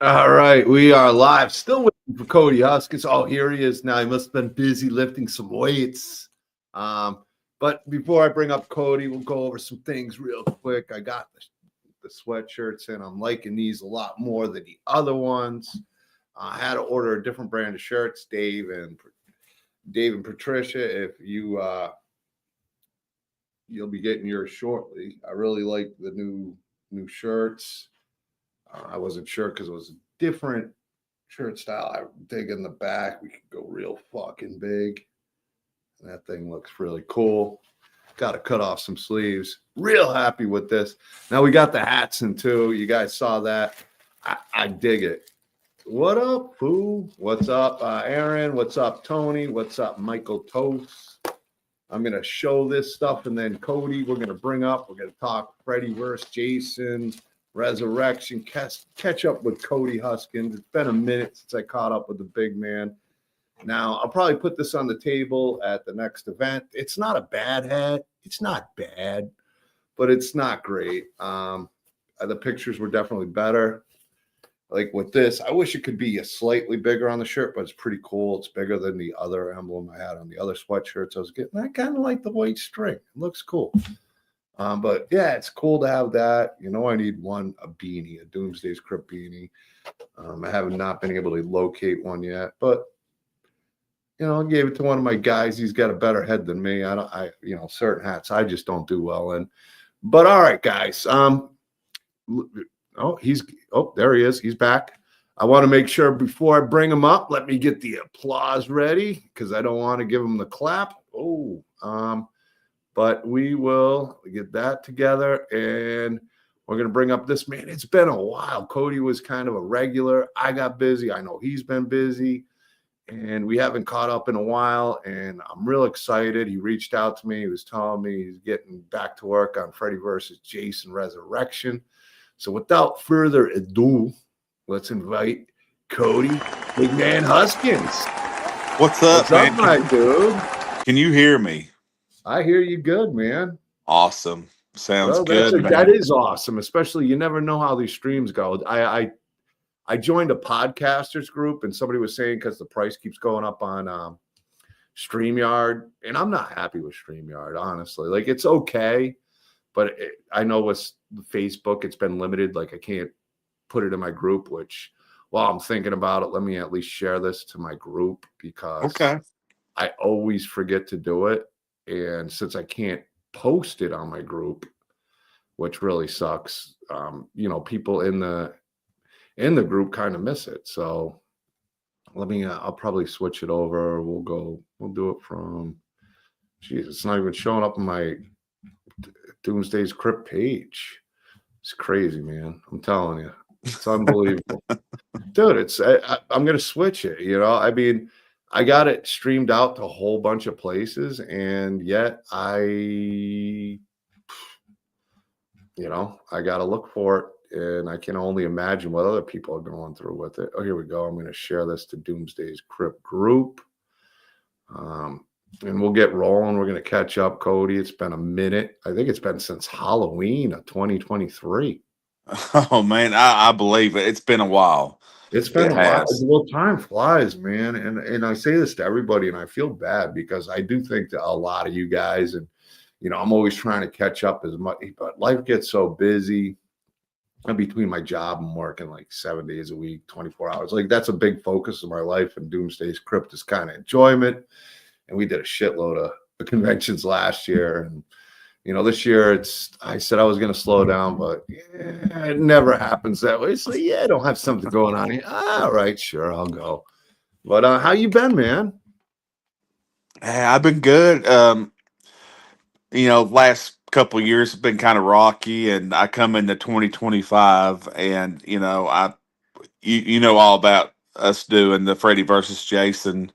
All right, we are live. Still waiting for Cody Huskins. Oh, here he is now. He must have been busy lifting some weights. But before I bring up Cody, we'll go over some things real quick. I got the sweatshirts and I'm liking these a lot more than the other ones. I had to order a different brand of shirts, Dave and Patricia. If you'll be getting yours shortly. I really like the new shirts. I wasn't sure because it was a different shirt style. I dig in the back. We could go real fucking big. That thing looks really cool. Got to cut off some sleeves. Real happy with this. Now we got the hats in too. You guys saw that. I dig it. What up, Foo? What's up, Aaron? What's up, Tony? What's up, Michael Toast? I'm going to show this stuff, and then Cody, we're going to bring up. We're going to talk Freddy versus Jason, Resurrection, catch up with Cody Huskins. It's been a minute since I caught up with the big man. Now, I'll probably put this on the table at the next event. It's not a bad hat. It's not bad, but it's not great. The pictures were definitely better. Like with this, I wish it could be a slightly bigger on the shirt, but it's pretty cool. It's bigger than the other emblem I had on the other sweatshirts I was getting. I kind of like the white string. It looks cool. But yeah, it's cool to have that. You know, I need a beanie, a Doomsday's Krypt beanie. I have not been able to locate one yet, but you know, I gave it to one of my guys. He's got a better head than me. Certain hats I just don't do well in. But all right, guys. There he is. He's back. I want to make sure before I bring him up, let me get the applause ready because I don't want to give him the clap. But we will get that together and we're going to bring up this man. It's been a while. Cody was kind of a regular. I got busy. I know he's been busy and we haven't caught up in a while. And I'm real excited. He reached out to me. He was telling me he's getting back to work on Freddy versus Jason Resurrection. So without further ado, let's invite Cody Big Man Huskins. What's up, man? My dude? Can you hear me? I hear you good, man. Awesome. Sounds good, man. That is awesome, especially you never know how these streams go. I joined a podcasters group, and somebody was saying because the price keeps going up on StreamYard, and I'm not happy with StreamYard, honestly. Like, it's okay, but I know with Facebook, it's been limited. Like, I can't put it in my group, which while I'm thinking about it, let me at least share this to my group because I always forget to do it. And since I can't post it on my group, which really sucks, people in the group kind of miss it. So I'll probably switch it over. We'll do it from, it's not even showing up on my Doomsday's Krypt page. It's crazy, man. I'm telling you, it's unbelievable. Dude, I'm going to switch it. I mean, I got it streamed out to a whole bunch of places, and yet I got to look for it, and I can only imagine what other people are going through with it. Oh, here we go. I'm going to share this to Doomsday's Krypt group, and we'll get rolling. We're going to catch up, Cody. It's been a minute. I think it's been since Halloween of 2023. Oh, man, I believe it. It's been a while. It's been a while. Well, time flies, man. And I say this to everybody, and I feel bad because I do think that a lot of you guys, and, I'm always trying to catch up as much, but life gets so busy. And between my job and working like 7 days a week, 24 hours, like that's a big focus of my life. And Doomsday's Krypt is kind of enjoyment. And we did a shitload of conventions last year. And, this year I said I was going to slow down, but it never happens that way. It's like, I don't have something going on here. All right, sure, I'll go. But how you been, man? Hey, I've been good. Last couple of years have been kind of rocky, and I come into 2025, and you know all about us doing the Freddy versus Jason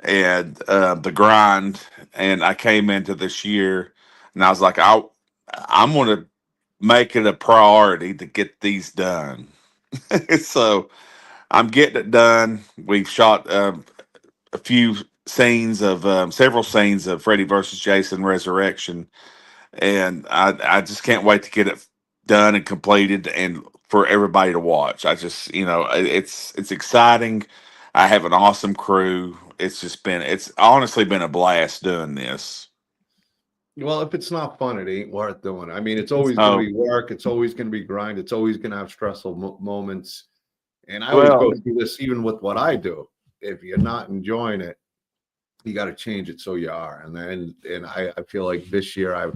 and the grind, and I came into this year. And I was like, I'm going to make it a priority to get these done. So I'm getting it done. We've shot several scenes of Freddy versus Jason Resurrection. And I just can't wait to get it done and completed and for everybody to watch. I just, it's exciting. I have an awesome crew. It's honestly been a blast doing this. Well, if it's not fun, it ain't worth doing. I mean, it's always going to Oh, be work. It's always going to be grind. It's always going to have stressful moments. And I always well, go through this even with what I do. If you're not enjoying it, you got to change it so you are. And I feel like this year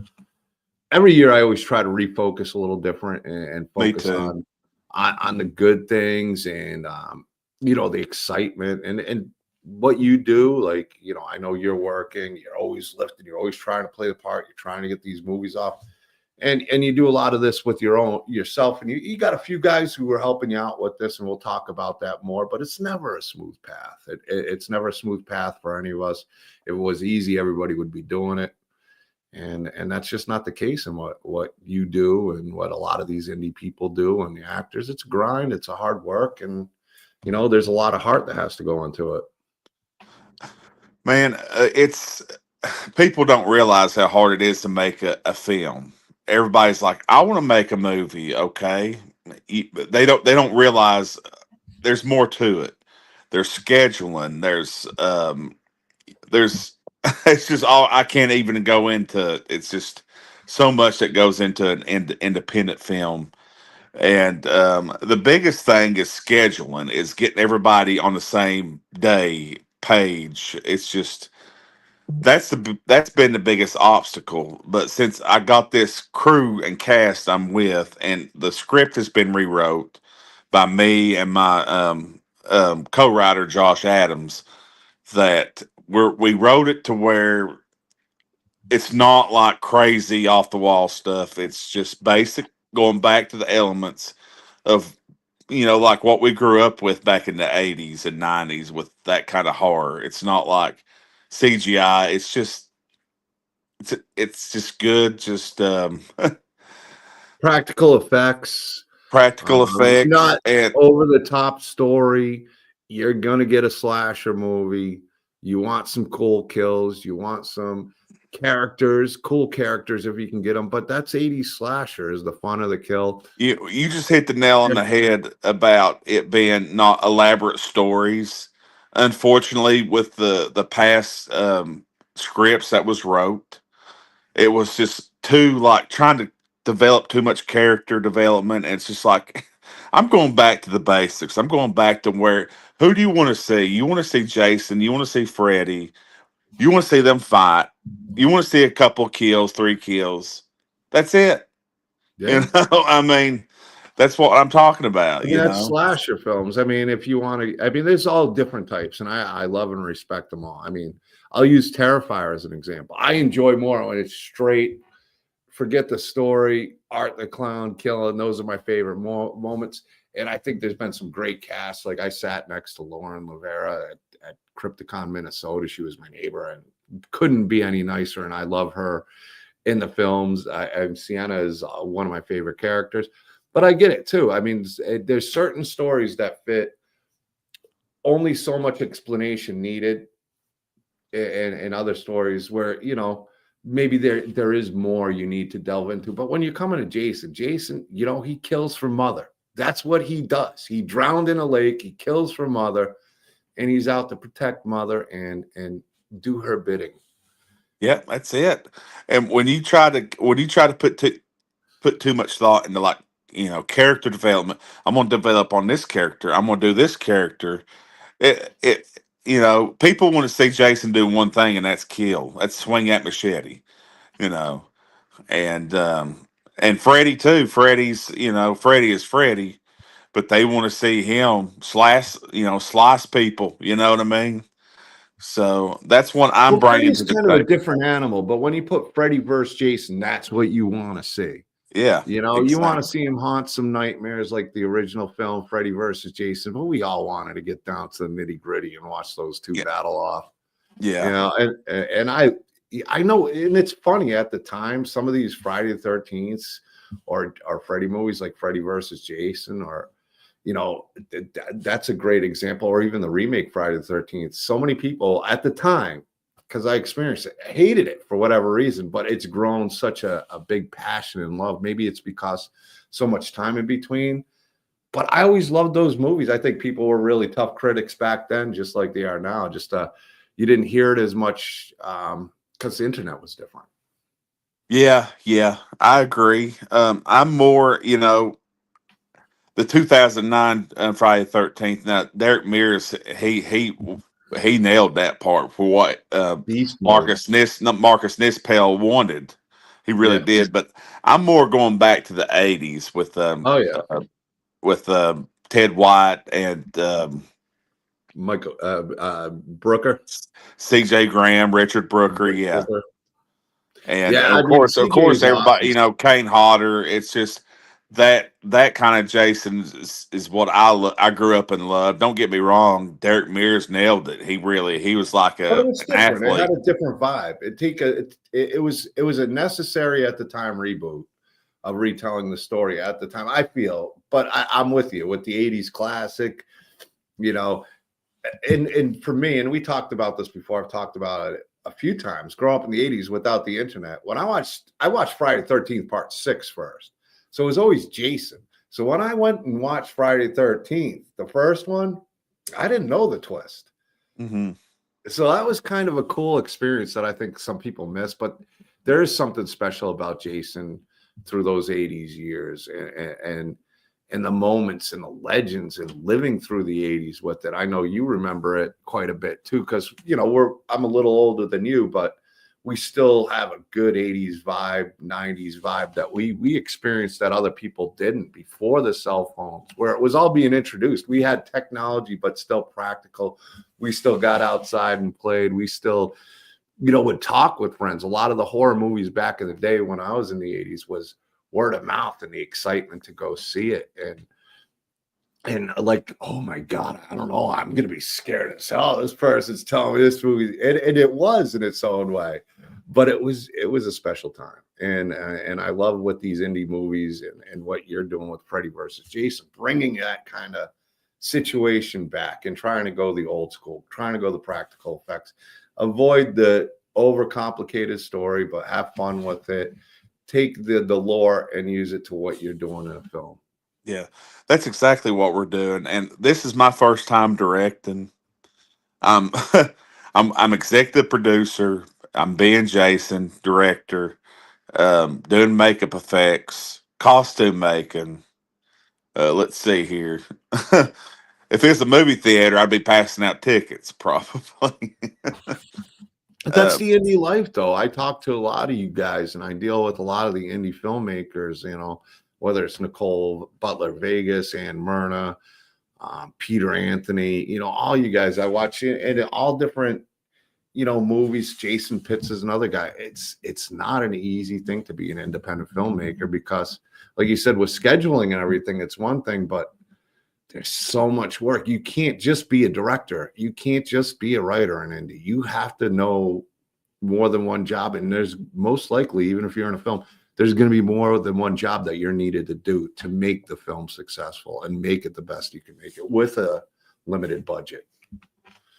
every year I always try to refocus a little different and me focus too. on the good things and the excitement and what you do. Like, I know you're working, you're always lifting, you're always trying to play the part, you're trying to get these movies off. And you do a lot of this with yourself, and you got a few guys who are helping you out with this, and we'll talk about that more. But it's never a smooth path. It's never a smooth path for any of us. If it was easy, everybody would be doing it, and that's just not the case in what you do and what a lot of these indie people do and the actors. It's a grind. It's a hard work, and there's a lot of heart that has to go into it. Man, it's people don't realize how hard it is to make a film. Everybody's like, I want to make a movie. Okay. They don't realize there's more to it. There's scheduling. There's it's just all I can't even go into. It's just so much that goes into an independent film. And the biggest thing is scheduling, is getting everybody on the same day page. It's just that's been the biggest obstacle. But since I got this crew and cast I'm with, and the script has been rewrote by me and my co-writer Josh Adams, that we wrote it to where it's not like crazy off the wall stuff. It's just basic, going back to the elements of like what we grew up with back in the 80s and 90s with that kind of horror. It's not like CGI. It's just good, just Practical effects. practical effects. Not And over the top story. You're gonna get a slasher movie. You want some cool kills. You want some cool characters if you can get them. But that's 80s slasher is the fun of the kill. you just hit the nail on the head about it being not elaborate stories. Unfortunately, with the past scripts that was wrote, it was just too, like, trying to develop too much character development. And it's just like, I'm going back to the basics. I'm going back to who do you want to see? You want to see Jason, you want to see Freddy, you want to see them fight, you want to see a couple kills, 3 kills. That's it. Yeah. I mean, that's what I'm talking I about, mean, that's slasher films. I mean, if you want to, I mean, there's all different types, and I love and respect them all. I mean, I'll use Terrifier as an example. I enjoy more when it's straight, forget the story, Art the Clown killing. Those are my favorite moments. And I think there's been some great casts. Like, I sat next to Lauren Rivera at Krypticon, Minnesota. She was my neighbor and couldn't be any nicer. And I love her in the films. Sienna is one of my favorite characters. But I get it too. I mean, there's certain stories that fit, only so much explanation needed, and other stories where maybe there is more you need to delve into. But when you're coming to Jason, he kills for mother. That's what he does. He drowned in a lake. He kills for mother, and he's out to protect mother and do her bidding. Yeah, that's it. And when you try to put too much thought into, like, character development, I'm going to develop on this character, I'm going to do this character. People want to see Jason do one thing, and that's kill. That's swing that machete. You know, and Freddy too. Freddy is Freddy, but they want to see him slice people. You know what I mean? So that's what I'm Well, bringing Freddy's to the kind of a table. different animal, but when you put Freddy versus Jason, that's what you want to see. Yeah, You want to exactly. see him haunt some nightmares like the original film, Freddy versus Jason, but we all wanted to get down to the nitty gritty and watch those two Yeah, battle off. yeah, And I know, and it's funny at the time, some of these Friday the 13th or Freddy movies like Freddy versus Jason, or that's a great example, or even the remake Friday the 13th. So many people at the time, because I experienced it, hated it for whatever reason, but it's grown such a big passion and love. Maybe it's because so much time in between. But I always loved those movies. I think people were really tough critics back then, just like they are now. Just you didn't hear it as much because the internet was different. Yeah, yeah, I agree. I'm more, the 2009 Friday the 13th. Now, Derek Mears, he nailed that part for what Beast mode. Marcus Nispel wanted. He really Yeah. did. But I'm more going back to the 80s Oh yeah. with Ted White and Michael Brooker. C.J. Graham, Richard Brooker. Yeah. Brooker. And Yeah, I mean of CJ course, is everybody, awesome. Kane Hodder. It's just that kind of Jason is what I grew up and loved. Don't get me wrong, Derek Mears nailed it. He was like But it was an different. It had athlete. a different vibe. It was a necessary at the time reboot of retelling the story at the time, I feel. But I'm with you with the 80s classic, you know, and for me, and we talked about this before, I've talked about it a few times, grow up in the 80s without the internet. When I watched Friday the 13th part 6 first. So it was always Jason. So when I went and watched Friday the 13th, the first one, I didn't know the twist. Hmm. So that was kind of a cool experience that I think some people miss, but there is something special about Jason through those 80s years and the moments and the legends and living through the 80s with it. I know you remember it quite a bit too, because I'm a little older than you, but we still have a good 80s vibe, 90s vibe that we experienced that other people didn't before the cell phones, where it was all being introduced. We had technology, but still practical. We still got outside and played. We still, would talk with friends. A lot of the horror movies back in the day when I was in the 80s was word of mouth and the excitement to go see it. And like, oh my God, I don't know. I'm gonna be scared as hell. This person's telling me this movie, and it was in its own way, but it was a special time. And I love what these indie movies and what you're doing with Freddy versus Jason, bringing that kind of situation back and trying to go the old school, trying to go the practical effects, avoid the overcomplicated story, but have fun with it. Take the lore and use it to what you're doing in a film. Yeah, that's exactly what we're doing. And this is my first time directing. I'm I'm executive producer. I'm being Jason, director, doing makeup effects, costume making. Let's see here. If it's a movie theater, I'd be passing out tickets probably. That's uh, the indie life, though. I talk to a lot of you guys, and I deal with a lot of the indie filmmakers. Whether it's Nicole Butler Vegas, Ann Myrna, Peter Anthony. All you guys I watch and all different movies. Jason Pitts is another guy. It's not an easy thing to be an independent filmmaker because, like you said, with scheduling and everything, it's one thing, but there's so much work. You can't just be a director. You can't just be a writer in indie. You have to know more than one job. And there's most likely, even if you're in a film, there's going to be more than one job that you're needed to do to make the film successful and make it the best you can make it with a limited budget.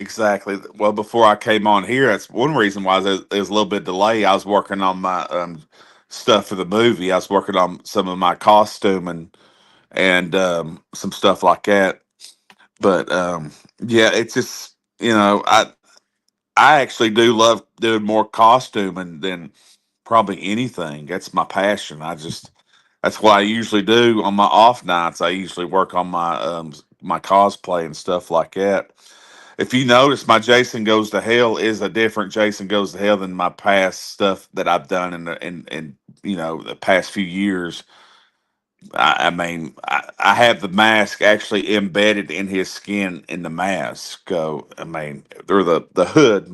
exactly. Well, before I came on here, that's one reason why there's a little bit of delay. I was working on my stuff for the movie. I was working on some of my costume and some stuff like that. But yeah, it's just I actually do love doing more costuming than probably anything. That's my passion. That's what I usually do on my off nights. I usually work on my cosplay and stuff like that. If you notice, my Jason Goes to Hell is a different Jason Goes to Hell than my past stuff that I've done in the past few years. I mean, I have the mask actually embedded in his skin in the mask. I mean, or the hood,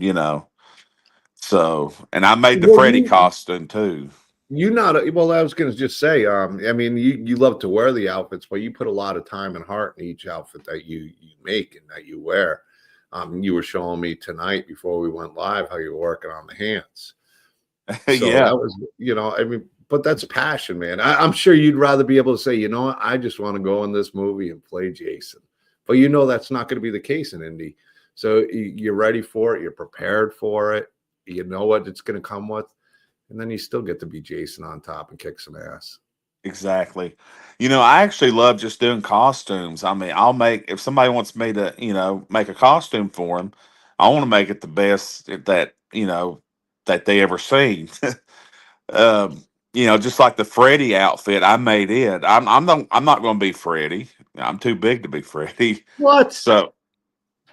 So, and I made the Well, Freddy costume too. you not well. I was going to just say, I mean, you love to wear the outfits, but you put a lot of time and heart in each outfit that you make and that you wear. You were showing me tonight before we went live how you're working on the hands. So Yeah, that was, I mean, but that's passion, man. I'm sure you'd rather be able to say, you know what, I just want to go in this movie and play Jason. But that's not going to be the case in Indy. So you're ready for it. You're prepared for it. You know what it's going to come with. And then you still get to be Jason on top and kick some ass. Exactly. I actually love just doing costumes. I mean, I'll make if somebody wants me to, make a costume for them, I want to make it the best that that they ever seen. um, just like the Freddy outfit, I made it. I'm not going to be Freddy. I'm too big to be Freddy. What? So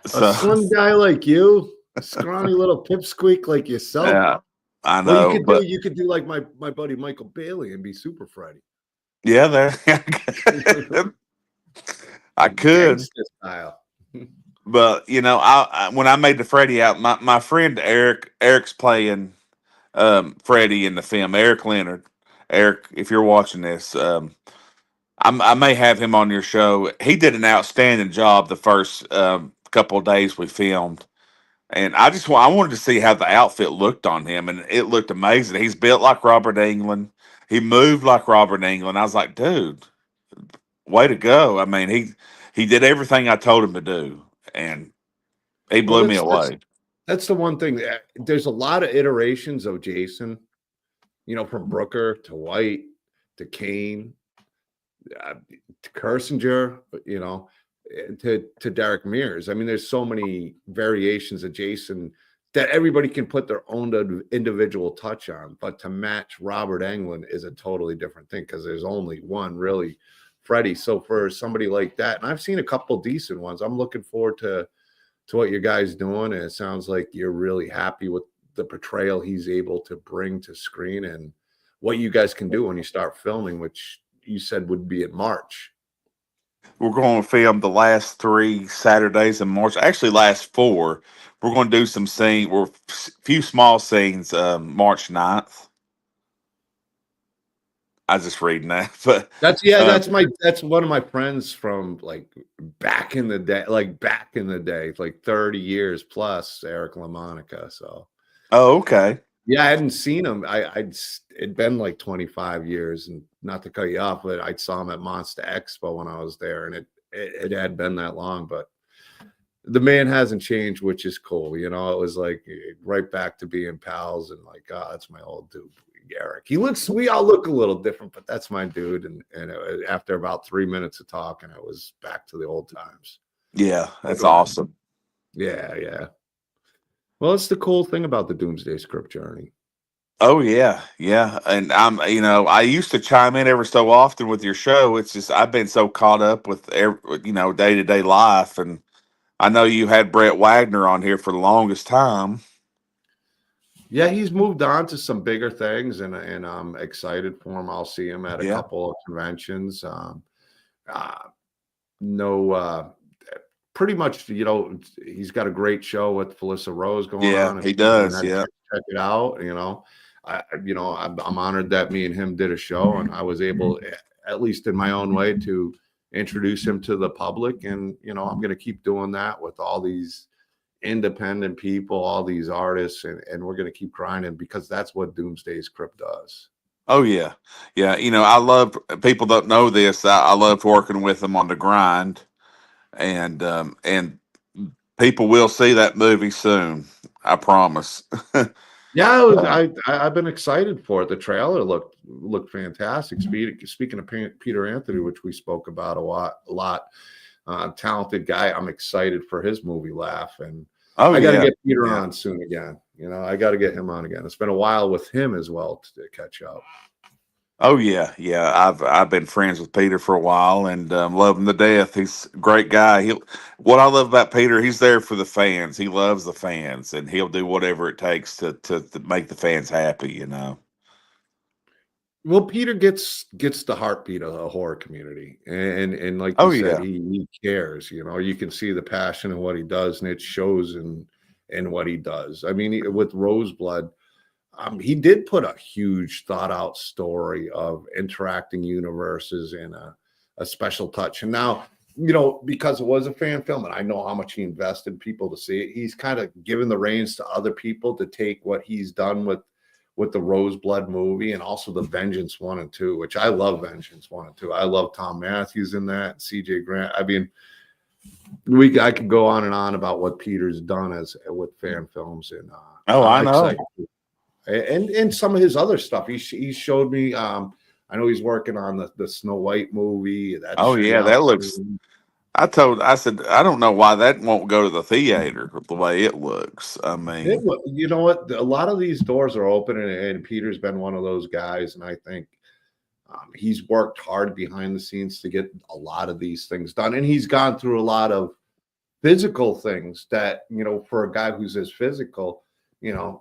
A so slim guy like you, a scrawny little pipsqueak like yourself. yeah, I Well, know, but you could do like my buddy Michael Bailey and be Super Freddy. yeah, there I could. Gangster style. But I when I made the Freddy out, my friend Eric's playing Freddy in the film. Eric Leonard. Eric, if you're watching this, I may have him on your show. He did an outstanding job the first couple of days we filmed, and I wanted to see how the outfit looked on him, and it looked amazing. He's built like Robert Englund. He moved like Robert Englund. I was like, dude, way to go! I mean, he did everything I told him to do, and he Well, blew me away. that's the one thing. There's a lot of iterations of Jason. From Brooker to White to Kane to Kersinger. To Derek Mears. I mean, there's so many variations of Jason that everybody can put their own individual touch on. But to match Robert Englund is a totally different thing because there's only one really Freddy. So for somebody like that, and I've seen a couple decent ones, I'm looking forward to what you guys doing. And it sounds like you're really happy with the portrayal he's able to bring to screen and what you guys can do when you start filming, which you said would be in March. We're going to film the last 3 Saturdays in March. Actually, last 4. We're going to do some scene. We're few small scenes. March 9th. I was just reading that, but that's one of my friends from like back in the day, like 30 years plus, Eric LaMonica. So oh, okay. yeah, I hadn't seen him. It'd been like 25 years, and not to cut you off, but I saw him at Monster Expo when I was there, and it had been that long, but the man hasn't changed, which is cool. It was like right back to being pals and like, oh, that's my old dude, Eric. We all look a little different, but that's my dude. And after about 3 minutes of talking, it was back to the old times. Yeah, that's awesome. Yeah, yeah. Well, it's the cool thing about the Doomsday Script journey. Oh yeah, yeah. And I used to chime in every so often with your show. It's just I've been so caught up with day to day life, and I know you had Brett Wagner on here for the longest time. Yeah, he's moved on to some bigger things, and I'm excited for him. I'll see him at a couple of conventions. Pretty much, he's got a great show with Felissa Rose going on. He does. Yeah, check it out. I'm honored that me and him did a show, and I was able, at least in my own way, to introduce him to the public. And I'm going to keep doing that with all these independent people, all these artists, and we're going to keep grinding because that's what Doomsday's Krypt does. Oh yeah, yeah. I love people don't know this. I love working with them on the grind, and people will see that movie soon. I promise. Yeah, I've been excited for it. The trailer looked fantastic. Speaking of Peter Anthony, which we spoke about a lot, talented guy. I'm excited for his movie Laugh, and I got to get Peter on soon again. I got to get him on again. It's been a while with him as well to catch up. Oh yeah, yeah. I've been friends with Peter for a while and love him to death. He's a great guy. What I love about Peter, he's there for the fans. He loves the fans, and he'll do whatever it takes to make the fans happy. Well, Peter gets the heartbeat of the horror community, and like you said, he cares. You can see the passion in what he does, and it shows in what he does. I mean, with Roseblood. He did put a huge thought out story of interacting universes and a special touch. And now, because it was a fan film and I know how much he invested people to see it, he's kind of given the reins to other people to take what he's done with the Roseblood movie and also the Vengeance 1 and 2, which I love Vengeance 1 and 2. I love Tom Matthews in that, CJ Grant. I mean, I could go on and on about what Peter's done with fan films. And I know. And some of his other stuff, he showed me. I I know he's working on the Snow White movie that Oh should be yeah, out that looks. soon. I said, I don't know why that won't go to the theater the way it looks. I mean, You know what? A lot of these doors are open, and Peter's been one of those guys, and I think he's worked hard behind the scenes to get a lot of these things done, and he's gone through a lot of physical things that, for a guy who's as physical,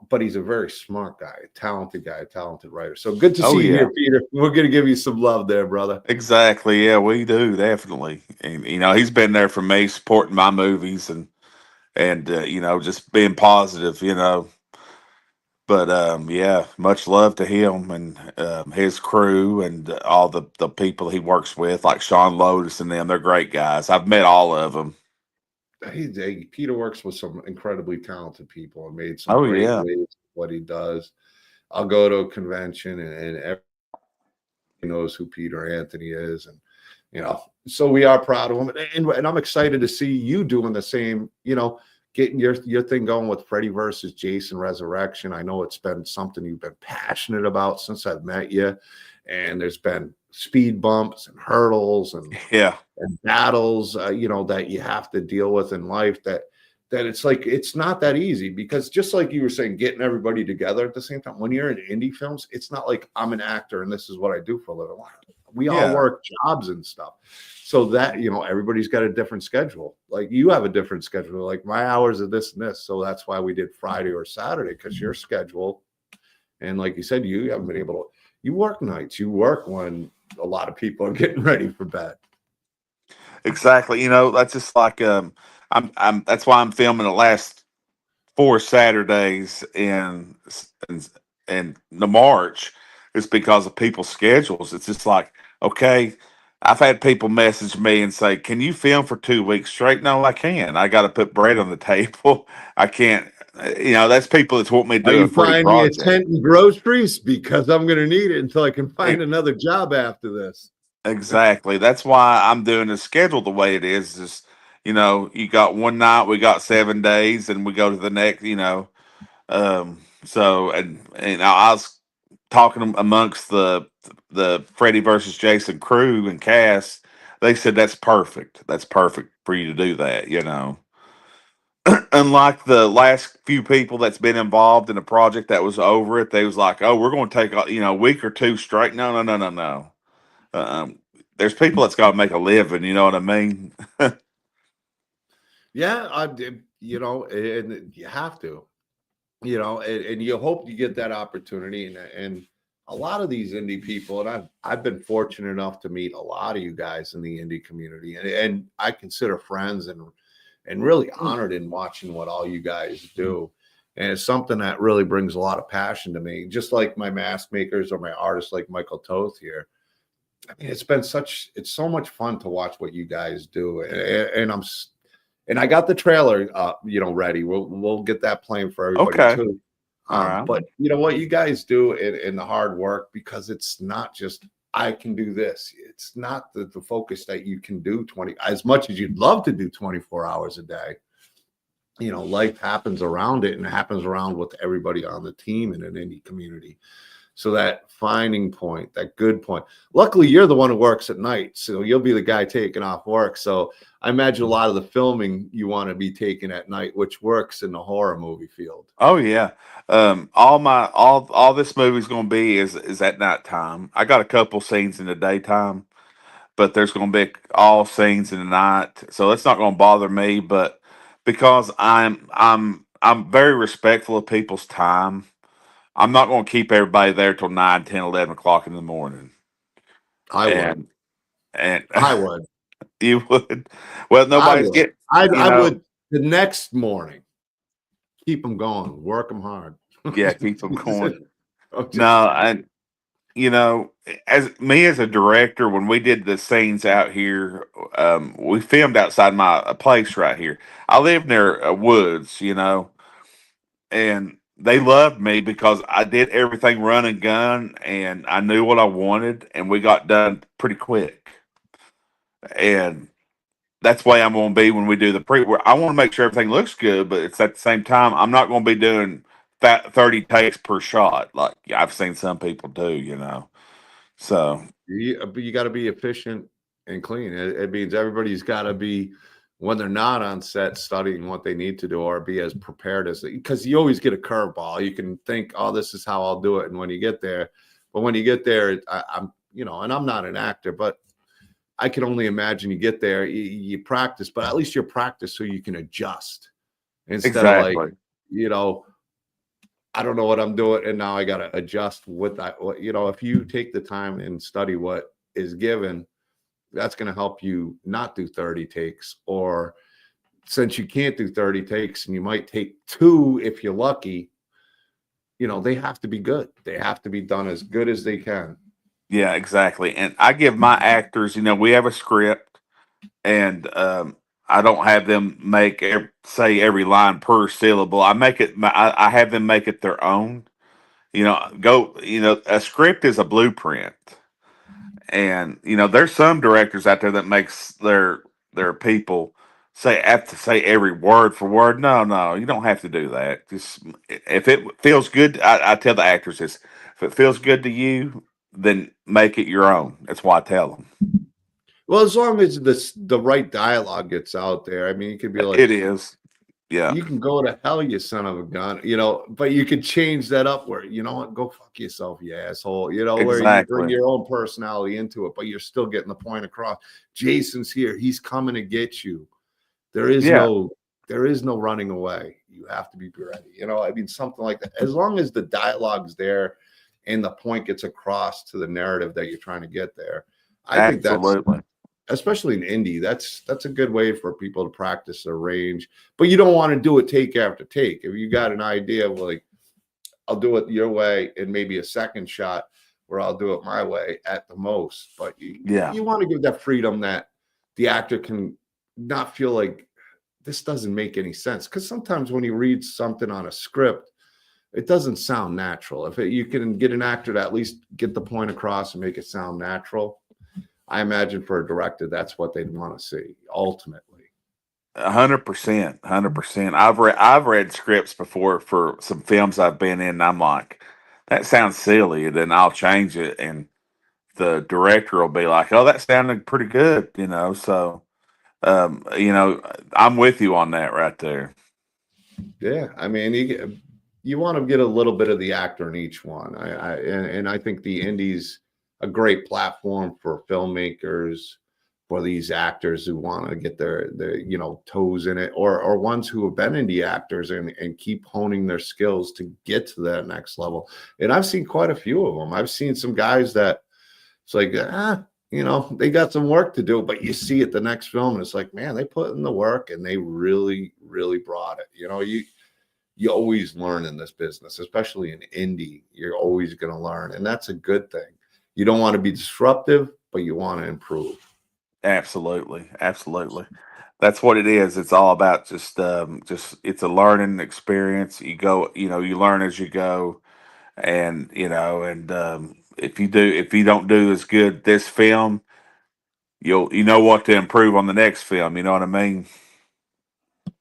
but he's a very smart guy, a talented writer. So good to oh see you yeah, here, Peter. We're going to give you some love there, brother. exactly. Yeah, we do definitely. And he's been there for me, supporting my movies and just being positive. But yeah, much love to him and his crew and all the people he works with, like Sean Lotus and them. They're great guys. I've met all of them. Peter works with some incredibly talented people and made some Oh great yeah, waves with what he does. I'll go to a convention, and everybody knows who Peter Anthony is, and so we are proud of him, and I'm excited to see you doing the same. Getting your thing going with Freddy versus Jason Resurrection. I know it's been something you've been passionate about since I've met you, and there's been speed bumps and hurdles yeah, and battles, that you have to deal with in life. That it's like it's not that easy, because just like you were saying, getting everybody together at the same time. When you're in indie films, it's not like I'm an actor and this is what I do for a living. We all yeah. work jobs and stuff, so that everybody's got a different schedule. Like you have a different schedule. Like my hours are this and this, so that's why we did Friday or Saturday, because your schedule. And like you said, you haven't been able to. You work nights. You work when a lot of people are getting ready for bed. Exactly. That's just like I'm that's why I'm filming the last 4 Saturdays in the March. Is because of people's schedules. It's just like, okay, I've had people message me and say, "Can you film for 2 weeks straight?" No, I can. I got to put bread on the table. I can't. That's people that want me to Are do a you free buying me a project. tent and groceries? Because I'm going to need it until I can E- find another job after this. Exactly. That's why I'm doing the schedule the way it is. Just you got one night, we got 7 days, and we go to the next. So and I was talking amongst the Freddy versus Jason crew and cast. They said that's perfect. That's perfect for you to do that. Unlike the last few people that's been involved in a project that was over it, they was like, "Oh, we're going to take a week or two straight." No, no, no, no, no. Um, there's people that's got to make a living. You know what I mean? Yeah, and you have to, and you hope you get that opportunity. And a lot of these indie people, and I've been fortunate enough to meet a lot of you guys in the indie community, and I consider friends, and really honored in watching what all you guys do. And it's something that really brings a lot of passion to me, just like my mask makers or my artists like Michael Toth here. I mean, it's so much fun to watch what you guys do. And I got the trailer, ready. We'll get that playing for everybody Okay. too. All right. But you know what you guys do in the hard work, because it's not just I can do this. It's not the focus that you can do 20 as much as you'd love to do 24 hours a day. Life happens around it, and it happens around with everybody on the team in an indie community. So that finding point, that good point. Luckily, you're the one who works at night, so you'll be the guy taking off work. So I imagine a lot of the filming you want to be taken at night, which works in the horror movie field. Oh yeah. All this movie's gonna be is at nighttime. I got a couple scenes in the daytime, but there's gonna be all scenes in the night. So it's not gonna bother me, but because I'm very respectful of people's time, I'm not gonna keep everybody there till 9, 10, 11 o'clock in the morning. I would. And I would. you would, well, I nobody's would. getting, I would the next morning keep them going, work them hard. yeah, keep them going. I'm just No, kidding. and as me as a director, when we did the scenes out here, we filmed outside my a place right here. I live near woods, and they loved me because I did everything run and gun, and I knew what I wanted, and we got done pretty quick. And that's the way I'm going to be when we do the pre. Where I want to make sure everything looks good, but it's at the same time I'm not going to be doing that 30 takes per shot like I've seen some people do. So But you got to be efficient and clean. It means everybody's got to be, when they're not on set, studying what they need to do, or be as prepared as because you always get a curveball. You can think, oh, this is how I'll do it. And when you get there, I'm, and I'm not an actor, but I can only imagine you get there, you practice, but at least you practice so you can adjust instead of like, exactly. you know, I don't know what I'm doing, and now I got to adjust with that. If you take the time and study what is given, that's going to help you not do 30 takes. Or since you can't do 30 takes and you might take 2 if you're lucky, they have to be good. They have to be done as good as they can. Yeah, exactly. And I give my actors, we have a script, and I don't have them say every line per syllable. I have them make it their own. A script is a blueprint, and there's some directors out there that makes their people have to say every word for word. No, no, you don't have to do that. Just if it feels good, I tell the actors this: if it feels good to you, then make it your own. That's why I tell them. Well, as long as the right dialogue gets out there, I mean, you could be like, It is, yeah, you can go to hell, you son of a gun, but you could change that up where, you know what, go fuck yourself, you asshole, where you bring exactly, your own personality into it, but you're still getting the point across. Jason's here. He's coming to get you. There is yeah, no, there is no running away. You have to be ready. I mean, something like that. As long as the dialogue's there and the point gets across to the narrative that you're trying to get there, I think that's, absolutely, especially in indie, that's a good way for people to practice their range. But you don't want to do it take after take. If you got an idea of like, I'll do it your way and maybe a second shot where I'll do it my way at the most. But yeah, you want to give that freedom that the actor can not feel like this doesn't make any sense. Because sometimes when you read something on a script, it doesn't sound natural. If you can get an actor to at least get the point across and make it sound natural, I imagine for a director, that's what they'd want to see ultimately. 100%, 100%. I've read scripts before for some films I've been in, and I'm like, that sounds silly, and then I'll change it, and the director will be like, "Oh, that sounded pretty good," So, I'm with you on that right there. Yeah, I mean, you want to get a little bit of the actor in each one. And I think the indies a great platform for filmmakers, for these actors who want to get their toes in it, or ones who have been indie actors and keep honing their skills to get to that next level. And I've seen quite a few of them. I've seen some guys that it's like, they got some work to do, but you see it the next film, and it's like, man, they put in the work and they really, really brought it. You always learn in this business, especially in indie. You're always going to learn, and that's a good thing. You don't want to be disruptive, but you want to improve. Absolutely, absolutely. That's what it is. It's all about just it's a learning experience. You learn as you go, and if you don't do as good this film, you know what to improve on the next film. You know what I mean?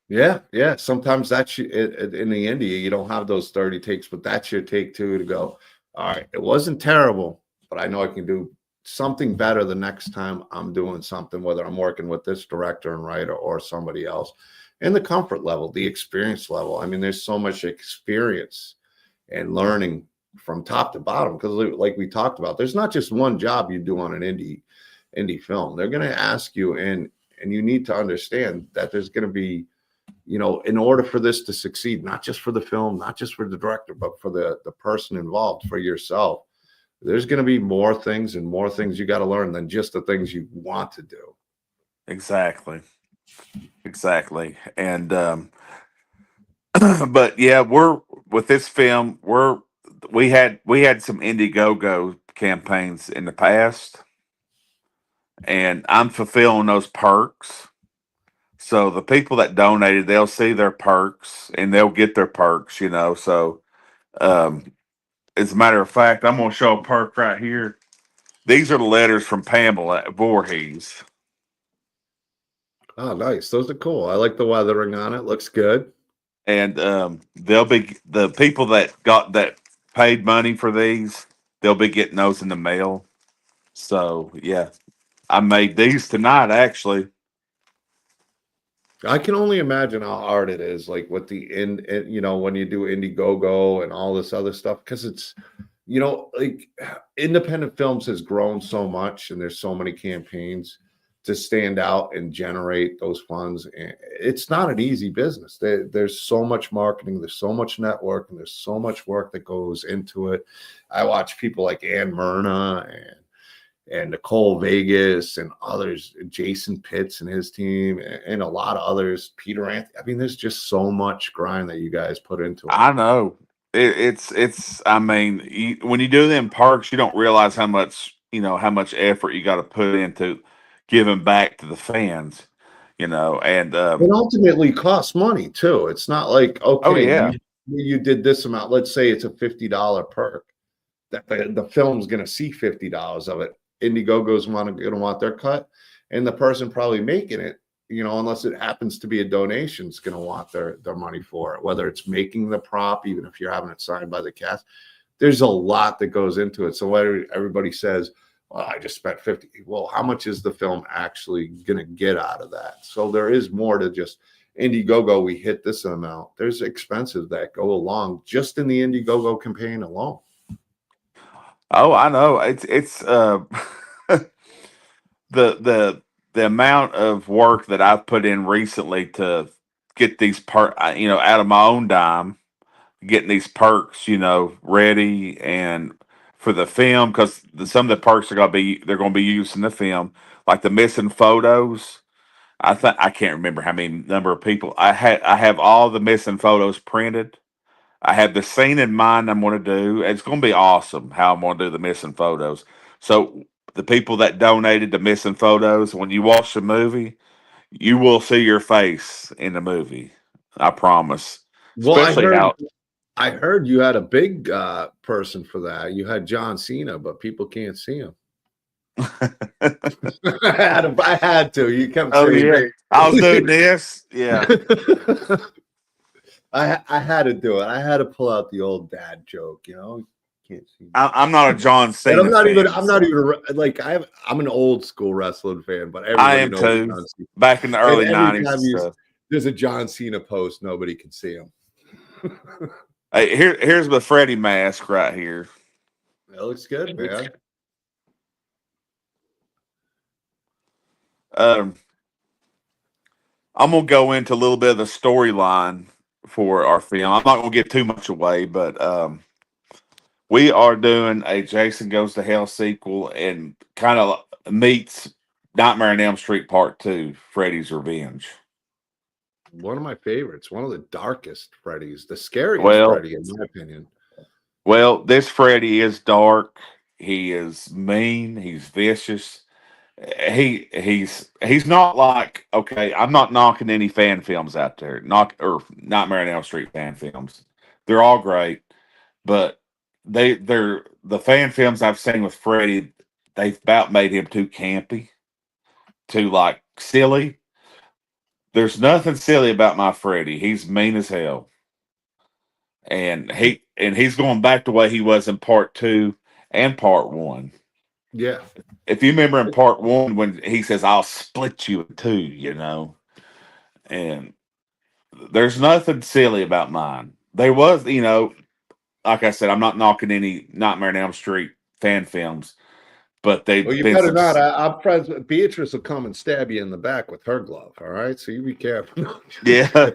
Yeah, yeah. Sometimes that's in the indie, you don't have those 30 takes, but that's your take two to go. All right, it wasn't terrible, but I know I can do something better the next time I'm doing something, whether I'm working with this director and writer or somebody else. And the comfort level, the experience level. I mean, there's so much experience and learning from top to bottom because, like we talked about, there's not just one job you do on an indie film. They're going to ask you, and you need to understand that there's going to be, in order for this to succeed, not just for the film, not just for the director, but for the person involved, for yourself, there's going to be more things and more things you got to learn than just the things you want to do. Exactly, exactly. And but yeah, we're with this film. We had some Indiegogo campaigns in the past, and I'm fulfilling those perks. So the people that donated, they'll see their perks and they'll get their perks. So um, as a matter of fact, I'm gonna show a perk right here. These are the letters from Pamela Voorhees, Oh, nice. Those are cool. I like the weathering on it. Looks good. and they'll be the people that paid money for these. They'll be getting those in the mail. So yeah, I made these tonight actually. I can only imagine how hard it is, like with when you do Indiegogo and all this other stuff, because it's, like independent films has grown so much, and there's so many campaigns to stand out and generate those funds. And it's not an easy business. There's so much marketing, there's so much network, and there's so much work that goes into it. I watch people like Ann Myrna and Nicole Vegas and others, Jason Pitts and his team, and a lot of others, Peter Anthony. I mean, there's just so much grind that you guys put into it. I know it's. I mean, when you do them parks, you don't realize how much effort you got to put into giving back to the fans. And It ultimately costs money too. It's not like, oh okay, yeah, you did this amount. Let's say it's a $50 perk. That the film's going to see $50 of it. Indiegogo's going to want their cut, and the person probably making it, unless it happens to be a donation, is going to want their money for it. Whether it's making the prop, even if you're having it signed by the cast, there's a lot that goes into it. So whether everybody says, well, I just spent 50, well, how much is the film actually going to get out of that? So there is more to just Indiegogo. We hit this amount. There's expenses that go along just in the Indiegogo campaign alone. oh I know it's the amount of work that I've put in recently to get these out of my own dime, getting these perks, ready and for the film, because some of the perks they're gonna be used in the film, like the missing photos. I can't remember how many number of people I have all the missing photos printed. I have the scene in mind I'm going to do. It's going to be awesome how I'm going to do the missing photos. So the people that donated the missing photos, when you watch the movie, you will see your face in the movie. I promise. Well, Especially how I heard you had a big person for that. You had John Cena, but people can't see him. I had to. You kept oh saying, yeah, I was doing this. Yeah, I had to do it. I had to pull out the old dad joke. Can't see me. I'm not a John And Cena fan. I'm not even like I'm an old school wrestling fan, but I everybody am knows too. John Cena. Back in the And early every '90s time and stuff. there's a John Cena post, nobody can see him. Hey, here's the Freddy mask right here. That looks good, man. Um, I'm gonna go into a little bit of the storyline for our film. I'm not gonna give too much away, but we are doing a Jason Goes to Hell sequel, and kind of meets Nightmare on Elm Street Part 2, Freddy's Revenge. One of my favorites, one of the darkest Freddys, the scariest Well, Freddy, in my opinion. this Freddy is dark. He is mean. He's vicious. He's not like, okay. I'm not knocking any fan films out there. Knock or Nightmare on Elm Street fan films. They're all great, but they're the fan films I've seen with Freddy. They've about made him too campy, too like silly. There's nothing silly about my Freddy. He's mean as hell, and he's going back to the way he was in Part 2 and Part 1. Yeah. If you remember in Part 1 when he says, "I'll split you in two," and there's nothing silly about mine. There was, like I said, I'm not knocking any Nightmare on Elm Street fan films, but Well, they've you been better some. not. I'm friends with Beatrice will come and stab you in the back with her glove. All right. So you be careful. No, Yeah.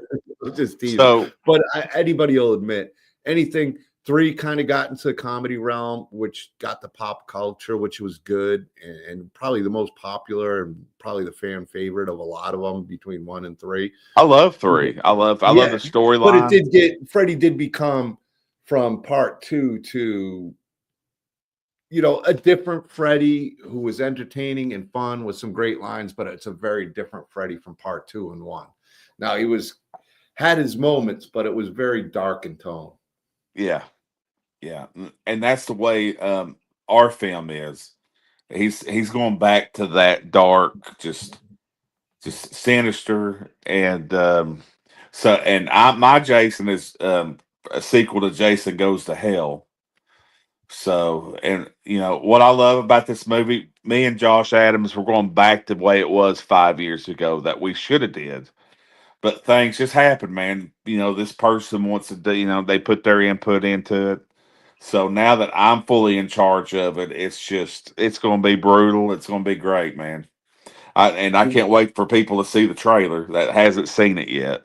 just teasing. So, But anybody will admit anything. 3 kind of got into the comedy realm, which got the pop culture, which was good and probably the most popular and probably the fan favorite of a lot of them between 1 and 3. I love 3. I love the But it storyline. Freddie did become from Part 2 to a different Freddy who was entertaining and fun with some great lines, but it's a very different Freddy from Part 2 and 1. Now he had his moments, but it was very dark in tone. Yeah. Yeah. And that's the way our film is. He's going back to that dark, just sinister, and my Jason is a sequel to Jason Goes to Hell. So, and what I love about this movie, me and Josh Adams, we're going back to the way it was 5 years ago that we should have did, but things just happen, man. This person wants to do, they put their input into it. So now that I'm fully in charge of it, it's going to be brutal. It's going to be great, man. I can't wait for people to see the trailer that hasn't seen it yet.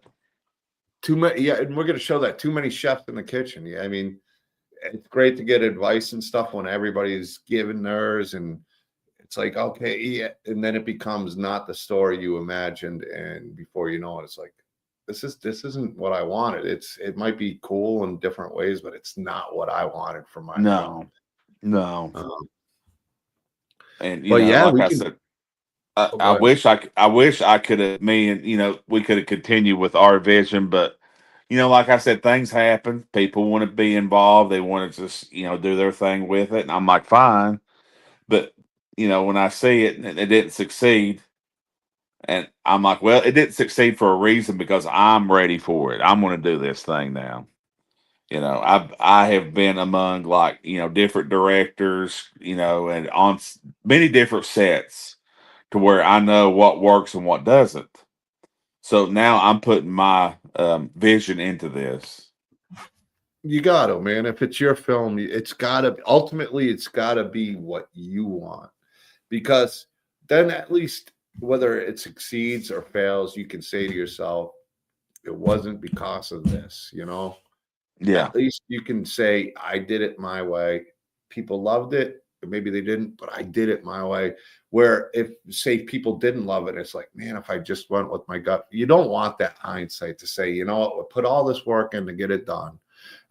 Too many, yeah, and we're going to show that too many chefs in the kitchen. Yeah, I mean, it's great to get advice and stuff when everybody's giving theirs, and it's like, okay, yeah, and then it becomes not the story you imagined, and before you know it, it's like, this isn't what I wanted. It might be cool in different ways, but it's not what I wanted for my film. No. Um, And but yeah, like we I can. said, Oh, I go ahead. wish I wish I could have me and we could have continued with our vision, but like I said, things happen. People want to be involved. They want to just do their thing with it, and I'm like, fine. But when I see it and it didn't succeed, and I'm like, well, it didn't succeed for a reason because I'm ready for it. I'm going to do this thing now. I have been among like different directors, and on many different sets to where I know what works and what doesn't. So now I'm putting my vision into this. You got to, man. If it's your film, it's got to ultimately, it's got to be what you want, because then at least whether it succeeds or fails, you can say to yourself, it wasn't because of this, Yeah, At least you can say, I did it my way. People loved it. Maybe they didn't, but I did it my way. Where if, say, people didn't love it, it's like, man, if I just went with my gut, you don't want that hindsight to say, you know what, we put all this work in to get it done.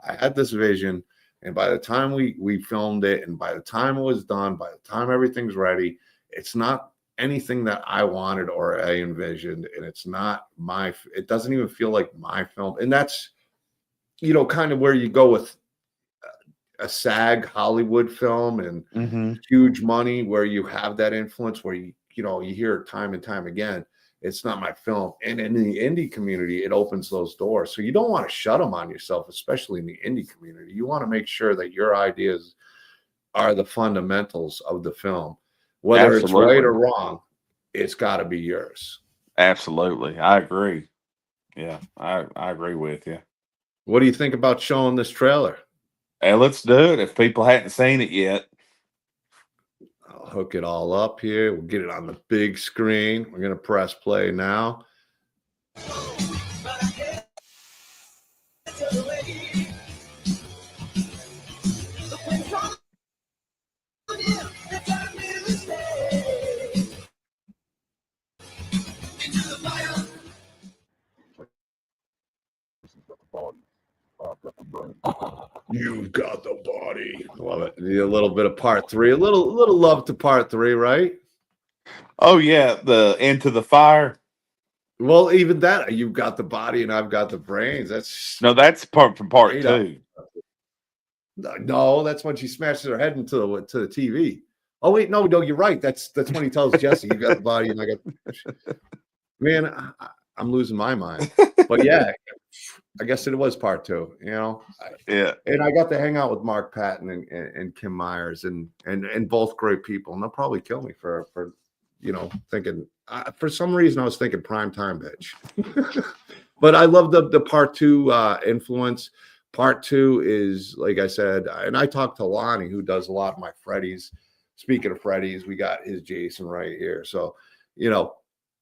I had this vision, and by the time we filmed it, and by the time it was done, by the time everything's ready, it's not anything that I wanted or I envisioned, and it's not my. It doesn't even feel like my film, and that's kind of where you go with a SAG Hollywood film and hmm huge money, where you have that influence, where you hear it time and time again. It's not my film. And in the indie community, it opens those doors. So you don't want to shut them on yourself, especially in the indie community. You want to make sure that your ideas are the fundamentals of the film. Whether it's right absolutely, or wrong, it's got to be yours. absolutely. I agree. Yeah, I agree with you. What do you think about showing this trailer? Hey, let's do it. If people hadn't seen it yet, I'll hook it all up here. We'll get it on the big screen. We're going to press play now. You've got the body. Love it. Need a little bit of part three. A little love to part three, right? oh yeah, the Into the Fire. Well, even that, you've got the body and I've got the brains. That's No, that's part from part straight up. two. No, that's when she smashes her head into the TV. Oh wait, no, you're right. That's when he tells Jesse, "You got the body and I got." Man, I'm losing my mind. But yeah, I guess it was part two. Yeah, And I got to hang out with Mark Patton and Kim Myers, and both great people. And they'll probably kill me for thinking. For some reason, I was thinking prime time bitch. But I love the part two influence. Part two is, like I said, and I talked to Lonnie, who does a lot of my Freddy's. Speaking of Freddy's, we got his Jason right here. So,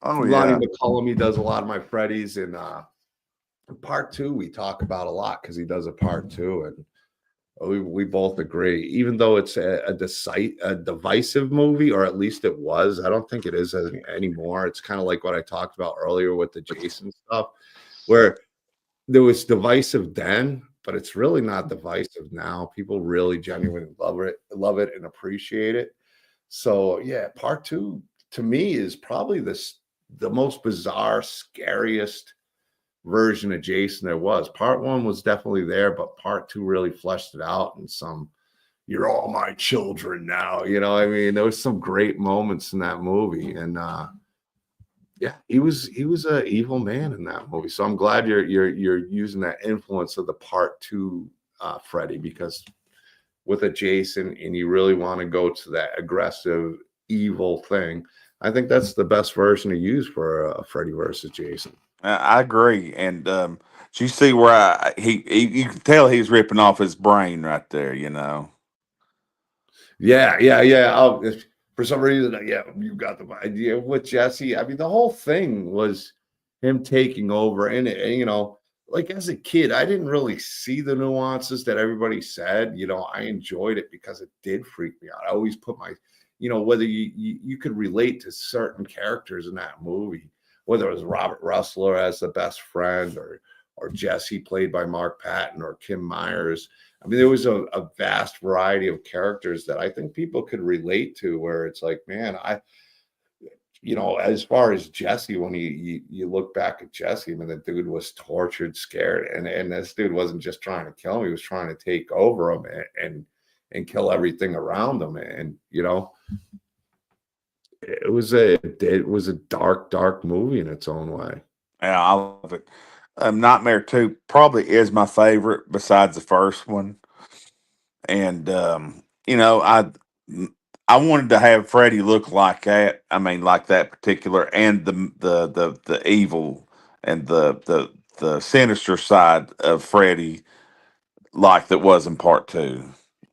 oh Lonnie yeah, McCullum, he does a lot of my Freddy's, and part two we talk about a lot because he does a part two, and we both agree. Even though it's a divisive movie, or at least it was, I don't think it is anymore. It's kind of like what I talked about earlier with the Jason stuff, where there was divisive then, but it's really not divisive now. People really genuinely love it, and appreciate it. So yeah, part two to me is probably the most bizarre, scariest version of Jason there was. Part one was definitely there, but part two really fleshed it out, and you're all my children now. I mean, there was some great moments in that movie, and yeah, he was a evil man in that movie. So I'm glad you're using that influence of the part two Freddy, because with a Jason and you really want to go to that aggressive, evil thing, I think that's the best version to use for a Freddy versus Jason. I agree. And do you see where you can tell he's ripping off his brain right there, you know? Yeah. For some reason, yeah, you got the idea with Jesse. I mean, the whole thing was him taking over, and like as a kid, I didn't really see the nuances that everybody said. I enjoyed it because it did freak me out. I always put whether you could relate to certain characters in that movie, whether it was Robert Russell as the best friend, or Jesse played by Mark Patton, or Kim Myers. I mean, there was a vast variety of characters that I think people could relate to, where it's like, man, as far as Jesse, when you look back at Jesse, I mean, the dude was tortured, scared, and this dude wasn't just trying to kill him; he was trying to take over him and kill everything around him. And it was a dark, dark movie in its own way. Yeah, I love it. Nightmare 2 probably is my favorite besides the first one. And I wanted to have Freddy look like that. I mean, like that particular, and the evil and the sinister side of Freddy, like that was in part two.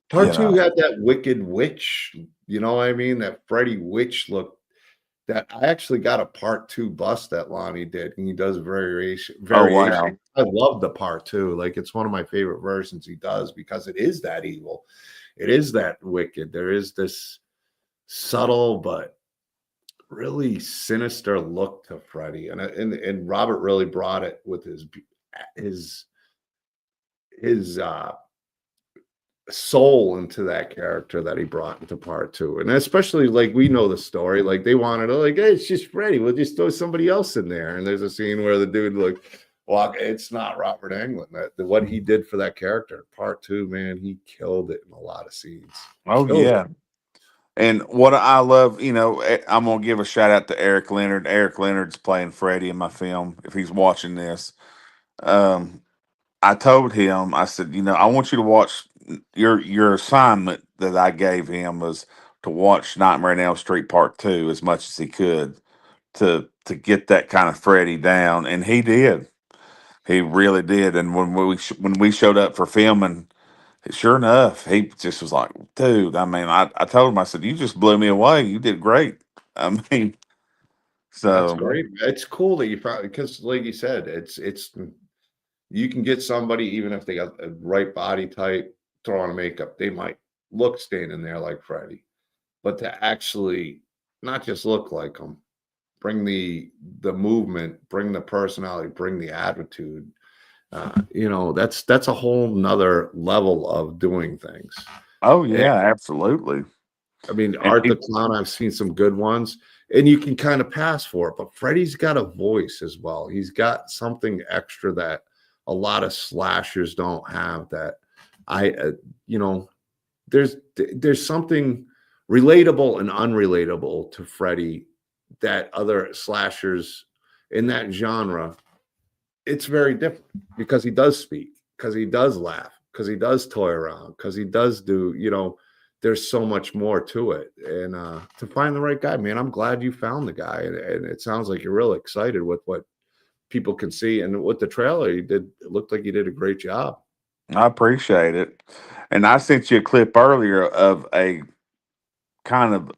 Part You two know. had that wicked witch, you know what I mean? That Freddy witch look. That I actually got a part two bust that Lonnie did, and he does variation. Oh wow. Variation. I love the part two. Like it's one of my favorite versions he does because it is that evil. It is that wicked. There is this subtle but really sinister look to Freddy, and Robert really brought it with his his soul into that character that he brought into part two. And especially like we know the story, like they wanted to like, hey, it's just Freddy. We'll just throw somebody else in there. And there's a scene where the dude like, well, it's not Robert Englund. What he did for that character, part two, man, he killed it in a lot of scenes. Oh Killed it. yeah. And what I love, I'm gonna give a shout out to Eric Leonard. Eric Leonard's playing Freddy in my film. If he's watching this, um, I told him, I said, I want you to watch your assignment that I gave him was to watch Nightmare on Elm Street Part Two as much as he could to get that kind of Freddy down, and he did. He really did. And when we showed up for filming, sure enough, he just was like, dude. I mean, I told him, I said, you just blew me away. You did great. I mean, That's so great. It's cool that you found because, like you said, it's you can get somebody even if they got a right body type, throw on makeup, they might look standing there like Freddy. But to actually not just look like them, bring the movement, bring the personality, bring the attitude. That's a whole nother level of doing things. oh And, yeah, absolutely. I mean, And Art the Clown, I've seen some good ones, and you can kind of pass for it. But Freddy's got a voice as well. He's got something extra that a lot of slashers don't have. That I, you know, there's something relatable and unrelatable to Freddy that other slashers in that genre, it's very different because he does speak, because he does laugh, because he does toy around, because he does do, there's so much more to it. And to find the right guy, man, I'm glad you found the guy. And it sounds like you're really excited with what people can see. And with the trailer, it looked like you did a great job. I appreciate it. And I sent you a clip earlier of a kind of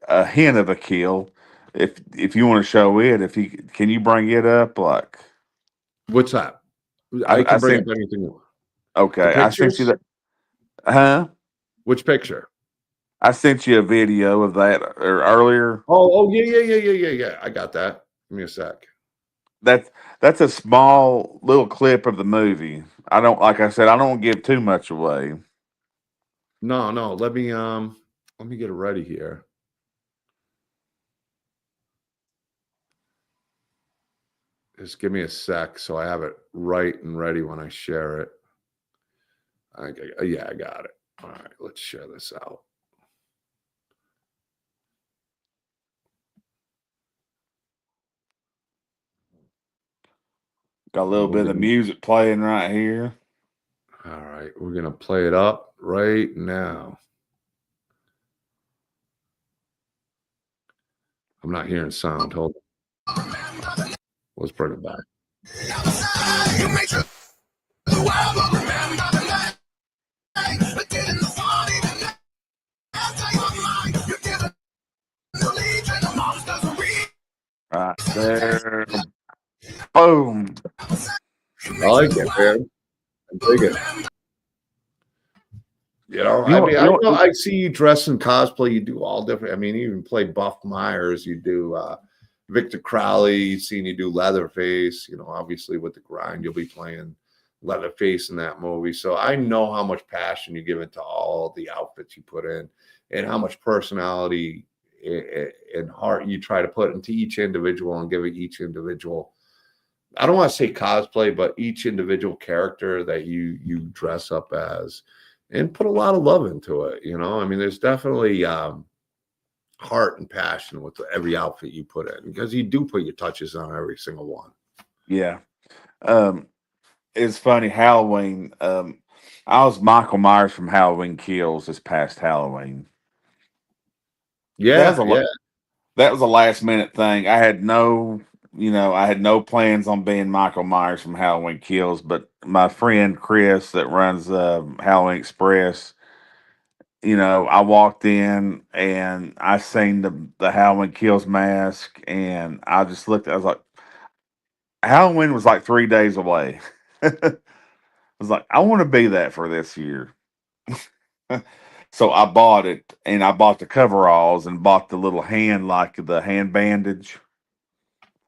a hint of a kill. If you want to show it, if you can, you bring it up. Like What's that? I I can bring up sent. anything. The Okay, I sent you pictures? that. Huh? Which picture? I sent you a video of that earlier. Oh, yeah. I got that. Give me a sec. That's that's a small little clip of the movie. I don't like I said, I don't give too much away. No. Let me get it ready here. Just give me a sec so I have it right and ready when I share it. Yeah, I got it. All right, let's share this out. Got a little bbit of the Loading. music playing right here. All right, we're gonna play it up right now. I'm not hearing sound. Hold on. Let's bring it back. Right there. Boom. I like it, man. I dig it. You know, You I know mean, what? I You know know what? I see you dress in cosplay. You do all different. I mean, you even play Buff Myers. You do Victor Crowley. You've seen you do Leatherface. You know, obviously with the grind, you'll be playing Leatherface in that movie. So I know how much passion you give into all the outfits you put in, and how much personality and heart you try to put into each individual and give each individual. I don't want to say cosplay, but each individual character that you dress up as, and put a lot of love into it. You know, I mean, there's definitely heart and passion with every outfit you put in, because you do put your touches on every single one. Yeah. Um, it's funny. Halloween. I was Michael Myers from Halloween Kills this past Halloween. That was Yeah, a yeah, that was a last minute thing. I had no plans on being Michael Myers from Halloween Kills, but my friend Chris that runs Halloween Express, I walked in and I seen the Halloween Kills mask, and I just looked. I was like, Halloween was like 3 days away. I was like, I want to be that for this year. So I bought it, and I bought the coveralls and bought the little like the hand bandage.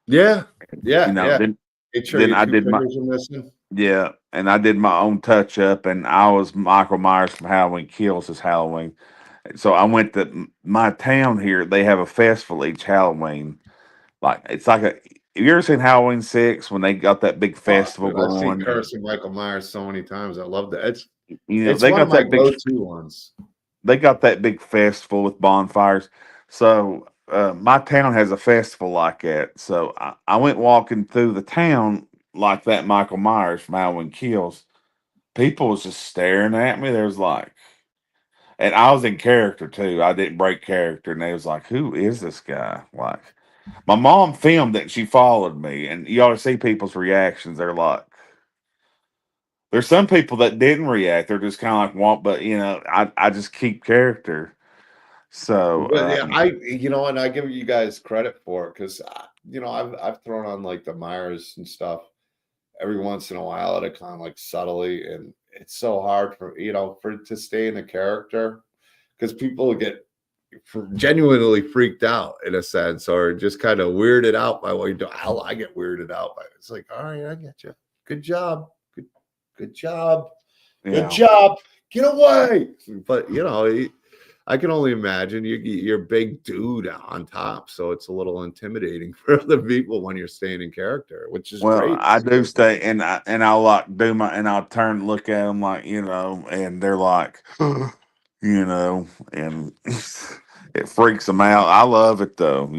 yeah, You yeah, know, yeah. then Make sure then your I two did my fingers are missing. yeah, and I did my own touch up, and I was Michael Myers from Halloween Kills this Halloween. So I went to my town here. They have a festival each Halloween. Like it's like a. Have you ever seen Halloween 6 when they got that big Oh, festival dude, I've seen going? And Cursing Michael Myers so many times. I love that. It's they one of got my that big. go-to ones. They got that big festival with bonfires. So my town has a festival like that. So I went walking through the town like that. Michael Myers from Halloween Kills. People was just staring at me. There was like, and I was in character too. I didn't break character, and they was like, "Who is this guy?" Like, my mom filmed it. And she followed me, and you ought to see people's reactions. They're like, there's some people that didn't react. They're just kind of like, "Want," but I just keep character. So, But yeah, and I give you guys credit for it, because I've thrown on like the Myers and stuff every once in a while at a con, like subtly, and it's so hard for it to stay in a character, because people get genuinely freaked out in a sense, or just kind of weirded out by what you do. Hell, I get weirded out by it. It's like, all right, I get you. Good job. Good job. Good yeah. job. Get away. But I can only imagine you're a big dude on top, so it's a little intimidating for other people when you're staying in character, which is Well, great. I do stay, and I'll like do and I'll turn and look at them like and they're like, and it freaks them out. I love it though.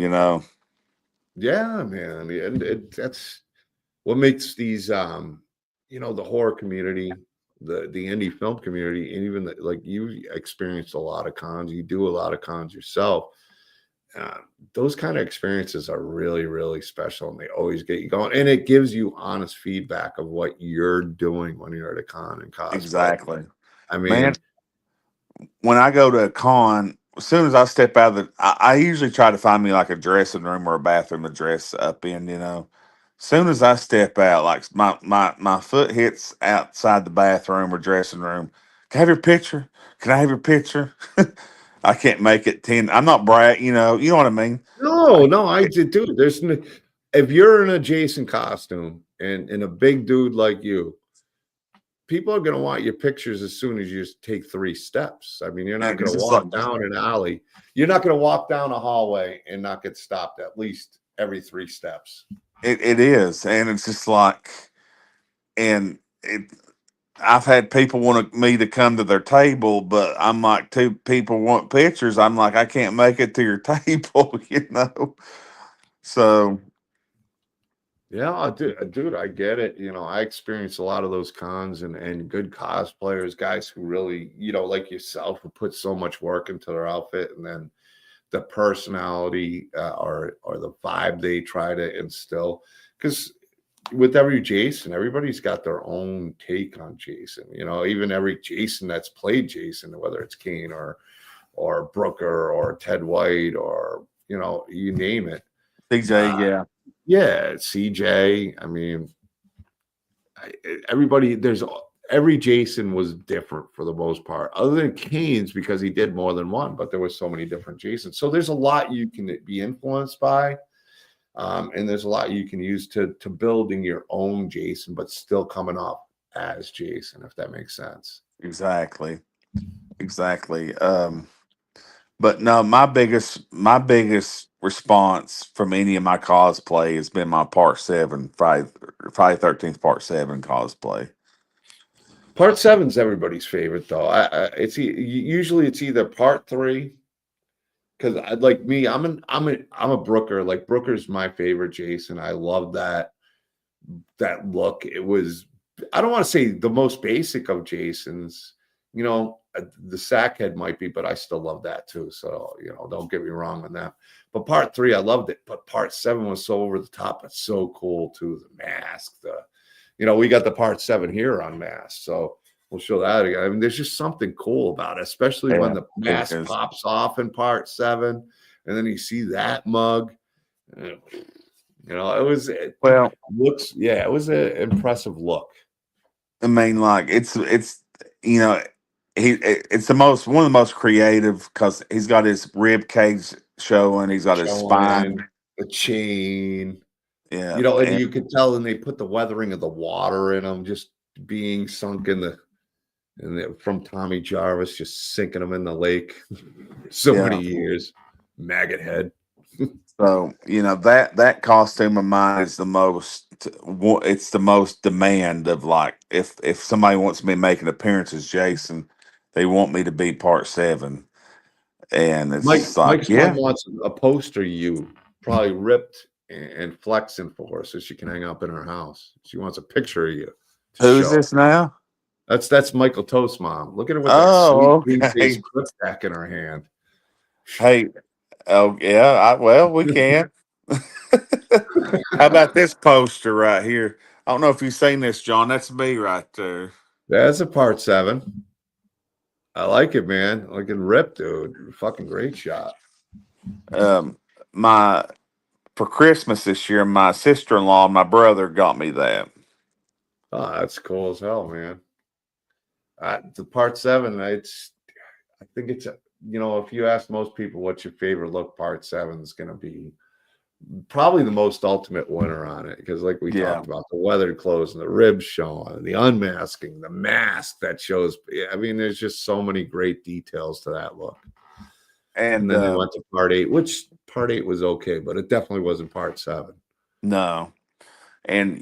Yeah, man, and that's what makes these the horror community, the indie film community, and even like you experienced a lot of cons, you do a lot of cons yourself. uh, those kind of experiences are really, really special, and they always get you going, and it gives you honest feedback of what you're doing when you're at a con and cosplay. Exactly, I man. mean, When I go to a con, as soon as I step out of I usually try to find me like a dressing room or a bathroom to dress up in. Soon as I step out, like my foot hits outside the bathroom or dressing room. Can I have your picture? Can I have your picture? I can't make it 10. I'm not brag, you know what I mean? no, I, no, I did, dude. If you're in a Jason costume and a big dude like you, people are going to want your pictures as soon as you just take 3 steps. I mean, you're not going because to it's like walk down an alley. You're not going to walk down a hallway and not get stopped at least every 3 steps. it is. And it's just like, and I've had people want me to come to their table, but I'm like, two people want pictures. I'm like, I can't make it to your table. So Yeah, dude, I get it. You know, I experienced a lot of those cons and good cosplayers, guys who really, like yourself, who put so much work into their outfit, and then the personality or the vibe they try to instill. Because with every Jason, everybody's got their own take on Jason. Even every Jason that's played Jason, whether it's Kane or Brooker or Ted White or you name it. CJ, yeah. Yeah, CJ. I mean, everybody. Every Jason was different for the most part, other than Kane's because he did more than one. But there were so many different Jasons, so there's a lot you can be influenced by. And there's a lot you can use to building your own Jason, but still coming off as Jason, if that makes sense. Exactly. Exactly. But no, my biggest response from any of my cosplay has been my Part 7 Friday 13th Part 7 cosplay. Part seven's everybody's favorite, though. Usually it's either part three because like me, I'm a Brooker. Like Brooker's my favorite Jason. I love that look. It was, I don't want to say the most basic of Jasons. The sack head might be, but I still love that too. So, don't get me wrong on that. But part three, I loved it. But part seven was so over the top. It's so cool too. The mask, we got the part seven here on mask. So we'll show that again. I mean, there's just something cool about it, especially when Yeah, the it mask is. pops off in part seven, and then you see that mug. It Well, looks, yeah, it was an impressive look. I mean, like it's you know it's the most one of the most creative because he's got his rib cage showing, he's got his Showing spine, the chain, yeah, and and you could tell, and they put the weathering of the water in them, just being sunk from Tommy Jarvis, just sinking them in the lake. So many yeah. years, maggot head. So that costume of mine is the most. It's the most demand of like if somebody wants me to make an appearance as Jason, they want me to be Part 7, and it's just like Mike's mom yeah. wants a poster you probably ripped and flexing for her so she can hang up in her house. She wants a picture of you to Who is show. this now? That's Michael Toast's mom. Look at her with that sweet Oh, green face okay. Krypt back in her hand. Hey, oh yeah. Well, we can. How about this poster right here? I don't know if you've seen this, John. That's me right there. That's a part seven. I like it, man. Looking ripped, dude. Fucking great shot. My For Christmas this year, my sister-in-law and my brother got me that. Oh, that's cool as hell, man. The part seven, I think if you ask most people what's your favorite look, part seven is going to be probably the most ultimate winner on it because, like we Yeah, talked about, the weathered clothes and the ribs showing, and the unmasking, the mask that shows. I mean, there's just so many great details to that look. And and then they went to part eight, which part eight was okay, but it definitely wasn't part seven. no, and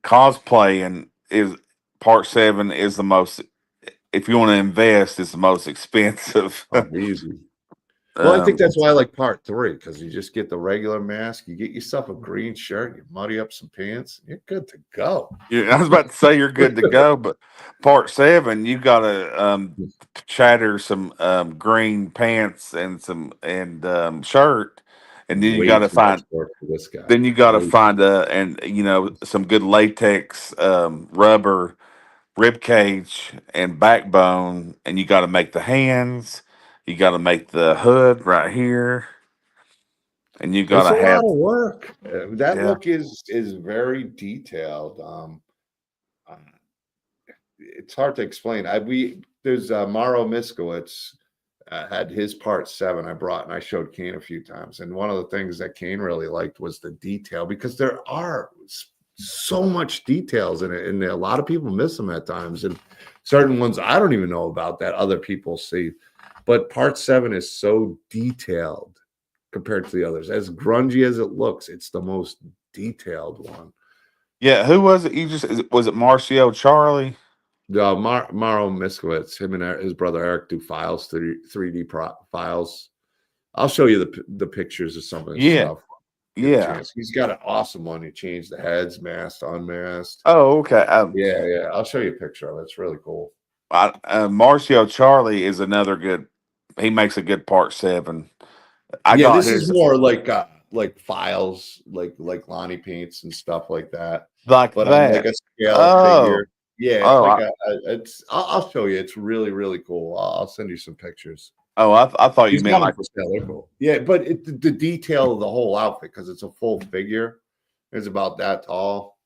cosplay and is Part 7 is the most. If you want to invest, it's the most expensive. Oh, easy. Well, I think um, that's why I like part three because you just get the regular mask, you get yourself a green shirt, you muddy up some pants, you're good to go. yeah, I was about to say you're good to go, but Part 7, you got to chatter some green pants and some and shirt, and then you got Way to too much find work for this guy. then you got to find some good latex rubber rib cage and backbone, and you got to make the hands, you got to make the hood right here, and you got It's to a lot have of work. That yeah look is very detailed. Uh, it's hard to explain. There's Maro Miskowitz had his part seven I brought and I showed Kane a few times. And one of the things that Kane really liked was the detail because there are so much details in it, and a lot of people miss them at times. And certain ones I don't even know about that other people see. But part seven is so detailed compared to the others. As grungy as it looks, it's the most detailed one. yeah. Who was it? Was it Marcio Charlie? Maro Miskowitz, him and his brother Eric do files, 3D files. I'll show you the pictures of some of this Yeah, stuff. get a Yeah. chance. He's got an awesome one. He changed the heads, masked, unmasked. Oh, okay. Yeah, yeah. I'll show you a picture of it. It's really cool. Marcio Charlie is another good. He makes a good part 7. I Yeah, got this is his more like files, like Lonnie paints and stuff like that. like But on like that. a scale Oh, figure. Yeah, it's oh, like I, it's. I'll show you. It's really really cool. I'll send you some pictures. I thought you He's meant got them like. for sale. They're cool. Yeah, but the detail of the whole outfit because it's a full figure. It's about that tall,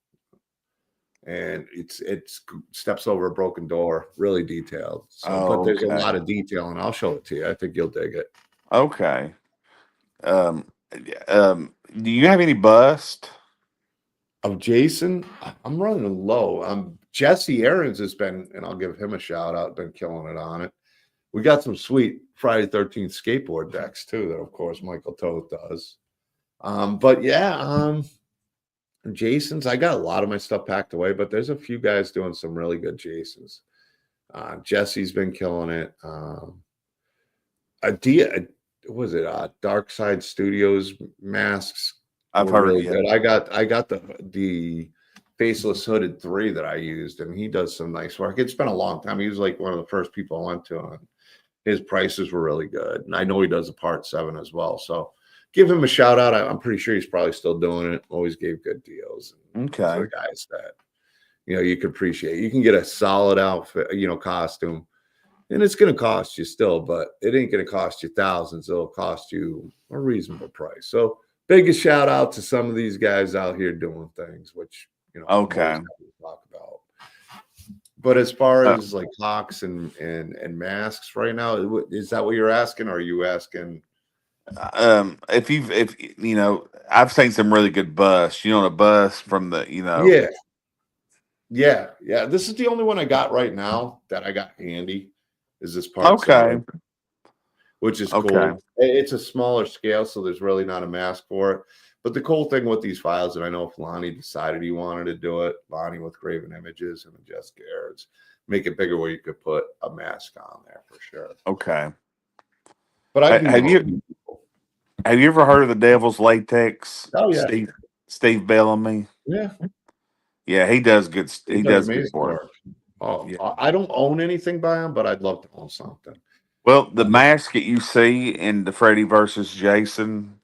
and it's steps over a broken door. Really detailed. So, but Oh, there's a okay, lot of detail, and I'll show it to you. I think you'll dig it. okay. Um, do you have any bust? Of Jason, I'm running low. Jesse Aaron's has been, and I'll give him a shout out, been killing it on it. We got some sweet Friday 13th skateboard decks too, that of course Michael Toth does. But yeah, Jason's, I got a lot of my stuff packed away, but there's a few guys doing some really good Jasons. Jesse's been killing it. Adia, was it Dark Side Studios masks I've were heard. really Yeah. good. I got the faceless hooded 3 that I used, and he does some nice work. It's been a long time. He was like one of the first people I went to, and his prices were really good. And I know he does a part 7 as well. So give him a shout out. I'm pretty sure he's probably still doing it. Always gave good deals. And those are Okay. the guys that you can appreciate. You can get a solid outfit, costume, and it's going to cost you still, but it ain't going to cost you thousands. It'll cost you a reasonable price. So biggest shout out to some of these guys out here doing things, which I'm always Okay. happy to talk about. But as far Uh, as like hawks and masks right now, is that what you're asking? Or are you asking? if I've seen some really good busts. A bust from the. Yeah, yeah. This is the only one I got right now that I got handy. Is this part Okay. 7, which is Okay. cool. It's a smaller scale, so there's really not a mask for it. But the cool thing with these files, and I know if Lonnie decided he wanted to do it, Lonnie with Graven Images and Jessica Ayers, make it bigger where you could put a mask on there for sure. Okay. But I Ha- do Have know you people. have you ever heard of the Devil's Latex? Oh yeah, Steve Bellamy. yeah. Yeah, he does good. He He does does good amazing work. work. Oh, Yeah. I don't own anything by him, but I'd love to own something. Well, the mask that you see in the Freddy versus Jason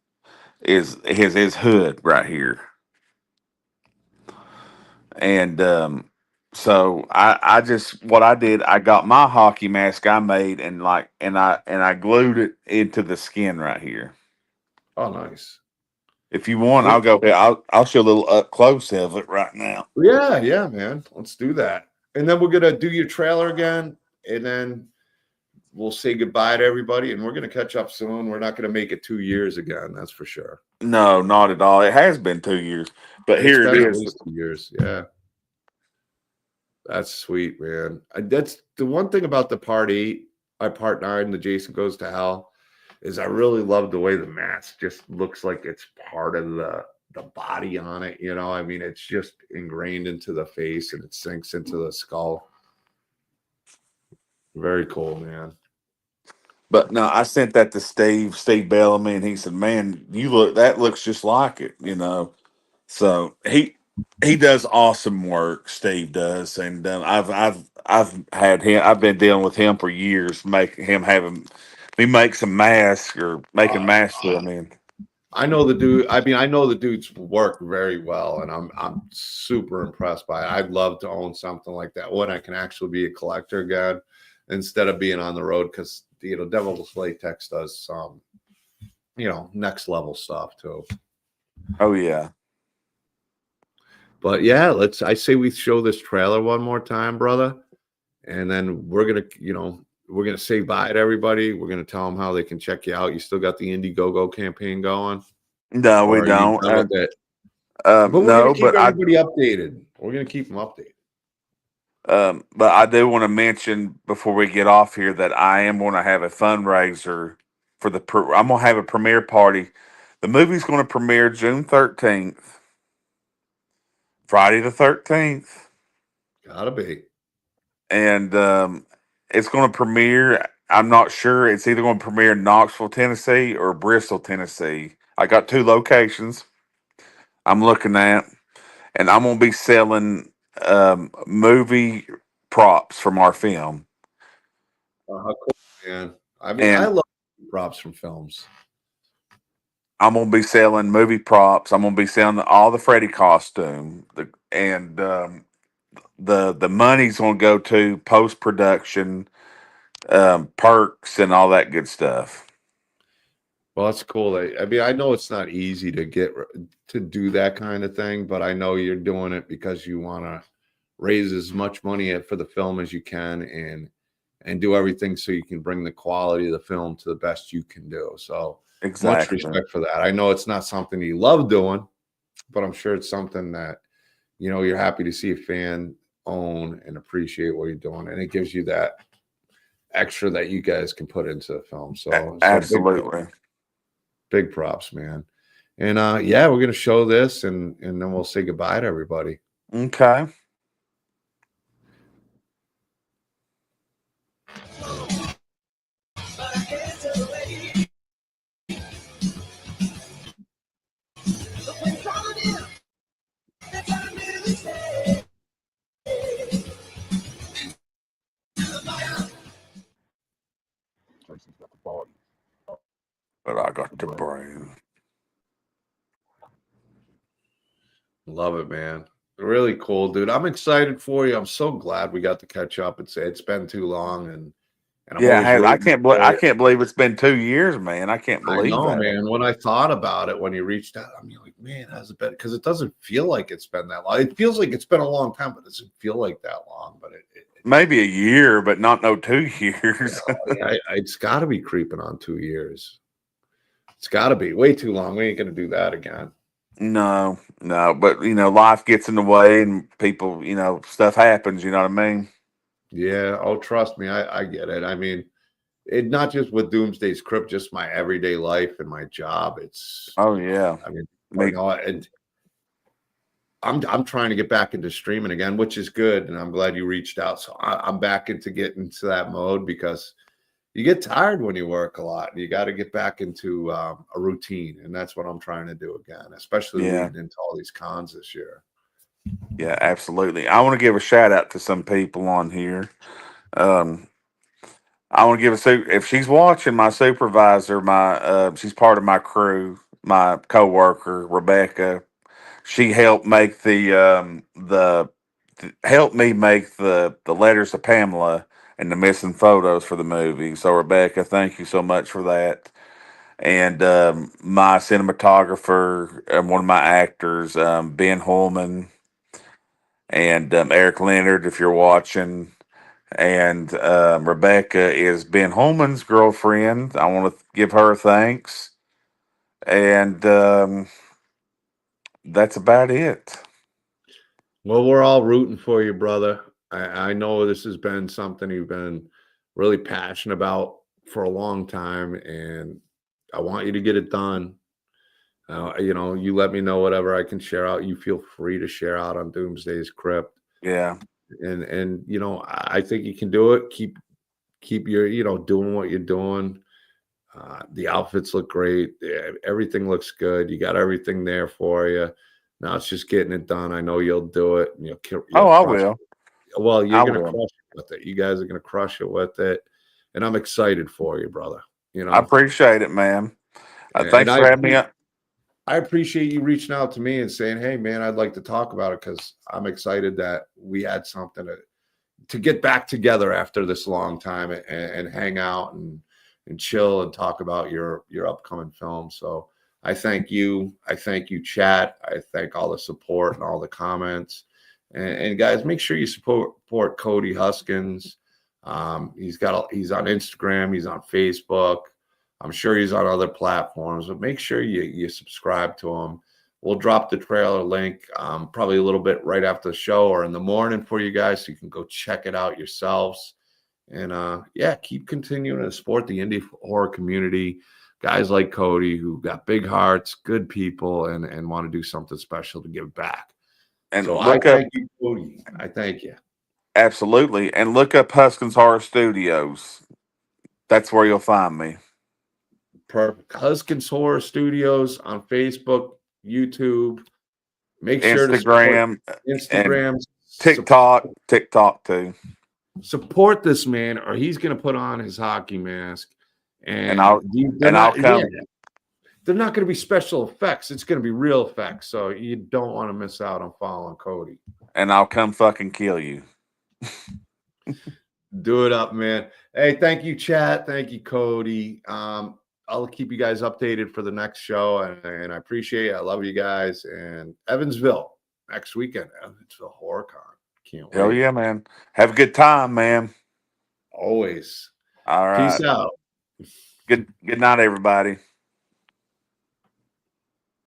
is his hood right here, and so I just what I did, I got my hockey mask I made and I glued it into the skin right here. Oh, nice. If you want, Well, I'll go. I'll show a little up close of it right now. yeah, yeah, man. Let's do that. And then we're gonna do your trailer again, and then we'll say goodbye to everybody, and we're gonna catch up soon. We're not gonna make it 2 years again, that's for sure. No, not at all. It has been 2 years, but It's here it been at is. least 2 years. Yeah, that's sweet, man. That's the one thing about the part 8, part 9, the Jason Goes to Hell, is I really love the way the mask just looks like it's part of the body on it. I mean, it's just ingrained into the face and it sinks into the skull. Very cool, man. But no, I sent that to Steve Bellamy, and he said, "Man, that looks just like it." So he does awesome work. Steve does, and I've had him. I've been dealing with him for years, making him having me make some masks or making Uh, masks for me. I know the dude. I mean, I know the dude's work very well, and I'm super impressed by it. I'd love to own something like that when I can actually be a collector again, instead of being on the road. Because Devil's Latex does some next level stuff too. Oh yeah, But yeah, I say we show this trailer one more time, brother, and then we're gonna say bye to everybody. We're gonna tell them how they can check you out. You still got the Indiegogo campaign going, no, we or are you don't. done with it? But we're gonna No, keep but I everybody updated. We're gonna keep them updated. but I do want to mention before we get off here that I am going to have a fundraiser for I'm going to have a premiere party. The movie's going to premiere June 13th, Friday the 13th, Gotta be. and it's going to premiere. I'm not sure. It's either going to premiere in Knoxville, Tennessee, or Bristol, Tennessee. I got 2 locations. I'm looking at, and I'm gonna be selling movie props from our film, How cool, man. I mean, I and love props from films. I'm gonna be selling movie props. I'm gonna be selling all the Freddy costume, and the money's gonna go to post production, perks, and all that good stuff. Well, that's cool. I mean, I know it's not easy to to do that kind of thing, but I know you're doing it because you want to raise as much money for the film as you can and do everything so you can bring the quality of the film to the best you can do. So much Exactly. respect for that. I know it's not something you love doing, but I'm sure it's something that you're happy to see a fan own and appreciate what you're doing, and it gives you that extra that you guys can put into the film. So Absolutely. big props, man. And yeah, we're gonna show this and then we'll say goodbye to everybody. Okay. But I got the brain. Love it, man. Really cool, dude. I'm excited for you. I'm so glad we got to catch up and say it's been too long and I'm Yeah, always rooting I for you. can't believe it's been 2 years, man. I can't I believe know, that. man. When I thought about it, when you reached out, I'm like, man, has it been? Because it doesn't feel like it's been that long. It feels like it's been a long time, but it doesn't feel like that long. But Maybe a year, but not no 2 years. it's got to be creeping on 2 years. It's got to be way too long. We ain't gonna do that again. No, no, but life gets in the way, and people, stuff happens. You know what I mean? Yeah. Oh, trust me, I get it. I mean, it not just with Doomsday's Crypt, just my everyday life and my job. Oh yeah, I mean, me. and I'm trying to get back into streaming again, which is good, and I'm glad you reached out. So I'm back into getting into that mode because you get tired when you work a lot, and you got to get back into a routine, and that's what I'm trying to do again, especially Yeah, leading into all these cons this year. yeah, absolutely. I want to give a shout out to some people on here. Um, I want to give if she's watching, my supervisor, she's part of my crew, my coworker Rebecca. She helped make helped me make the letters to Pamela and the missing photos for the movie. So Rebecca, thank you so much for that. And my cinematographer and one of my actors, Ben Holman, and Eric Leonard, if you're watching. And Rebecca is Ben Holman's girlfriend. I want to give her thanks. And that's about it. Well, we're all rooting for you, brother. I know this has been something you've been really passionate about for a long time, and I want you to get it done. You let me know whatever I can share out. You feel free to share out on Doomsday's Crypt, Yeah. and I think you can do it. Keep your doing what you're doing. The outfits look great. Everything looks good. You got everything there for you. Now it's just getting it done. I know you'll do it, and you'll Oh, I crush will. it. Well, you're I gonna will. crush it with it. You guys are gonna crush it with it, and I'm excited for you, brother. You I know, appreciate it, man. and Thanks for having me. I appreciate you reaching out to me and saying, "Hey, man, I'd like to talk about it," because I'm excited that we had something to get back together after this long time and hang out and chill and talk about your upcoming film. So I thank you. I thank you, chat. I thank all the support and all the comments. And guys, make sure you support Cody Huskins. He's on Instagram. He's on Facebook. I'm sure he's on other platforms, but make sure you subscribe to him. We'll drop the trailer link probably a little bit right after the show or in the morning for you guys so you can go check it out yourselves. And yeah, keep continuing to support the indie horror community. Guys like Cody who got big hearts, good people, and want to do something special to give back. And So I look up, thank you, Cody. I thank you. absolutely, and look up Huskins Horror Studios. That's where you'll find me. Perfect. Huskins Horror Studios on Facebook, YouTube. Make sure to support Instagram, and Instagram. TikTok too. Support this man, or he's going to put on his hockey mask, And and I'll come. they're not going to be special effects. It's going to be real effects. So you don't want to miss out on following Cody. And I'll come fucking kill you. Do it up, man. Hey, thank you, chat. Thank you, Cody. I'll keep you guys updated for the next show, and I appreciate it. I love you guys. And Evansville next weekend, Evansville HorrorCon. Can't wait. Hell yeah, man. Have a good time, man. Always. All right. Peace out. Good night, everybody.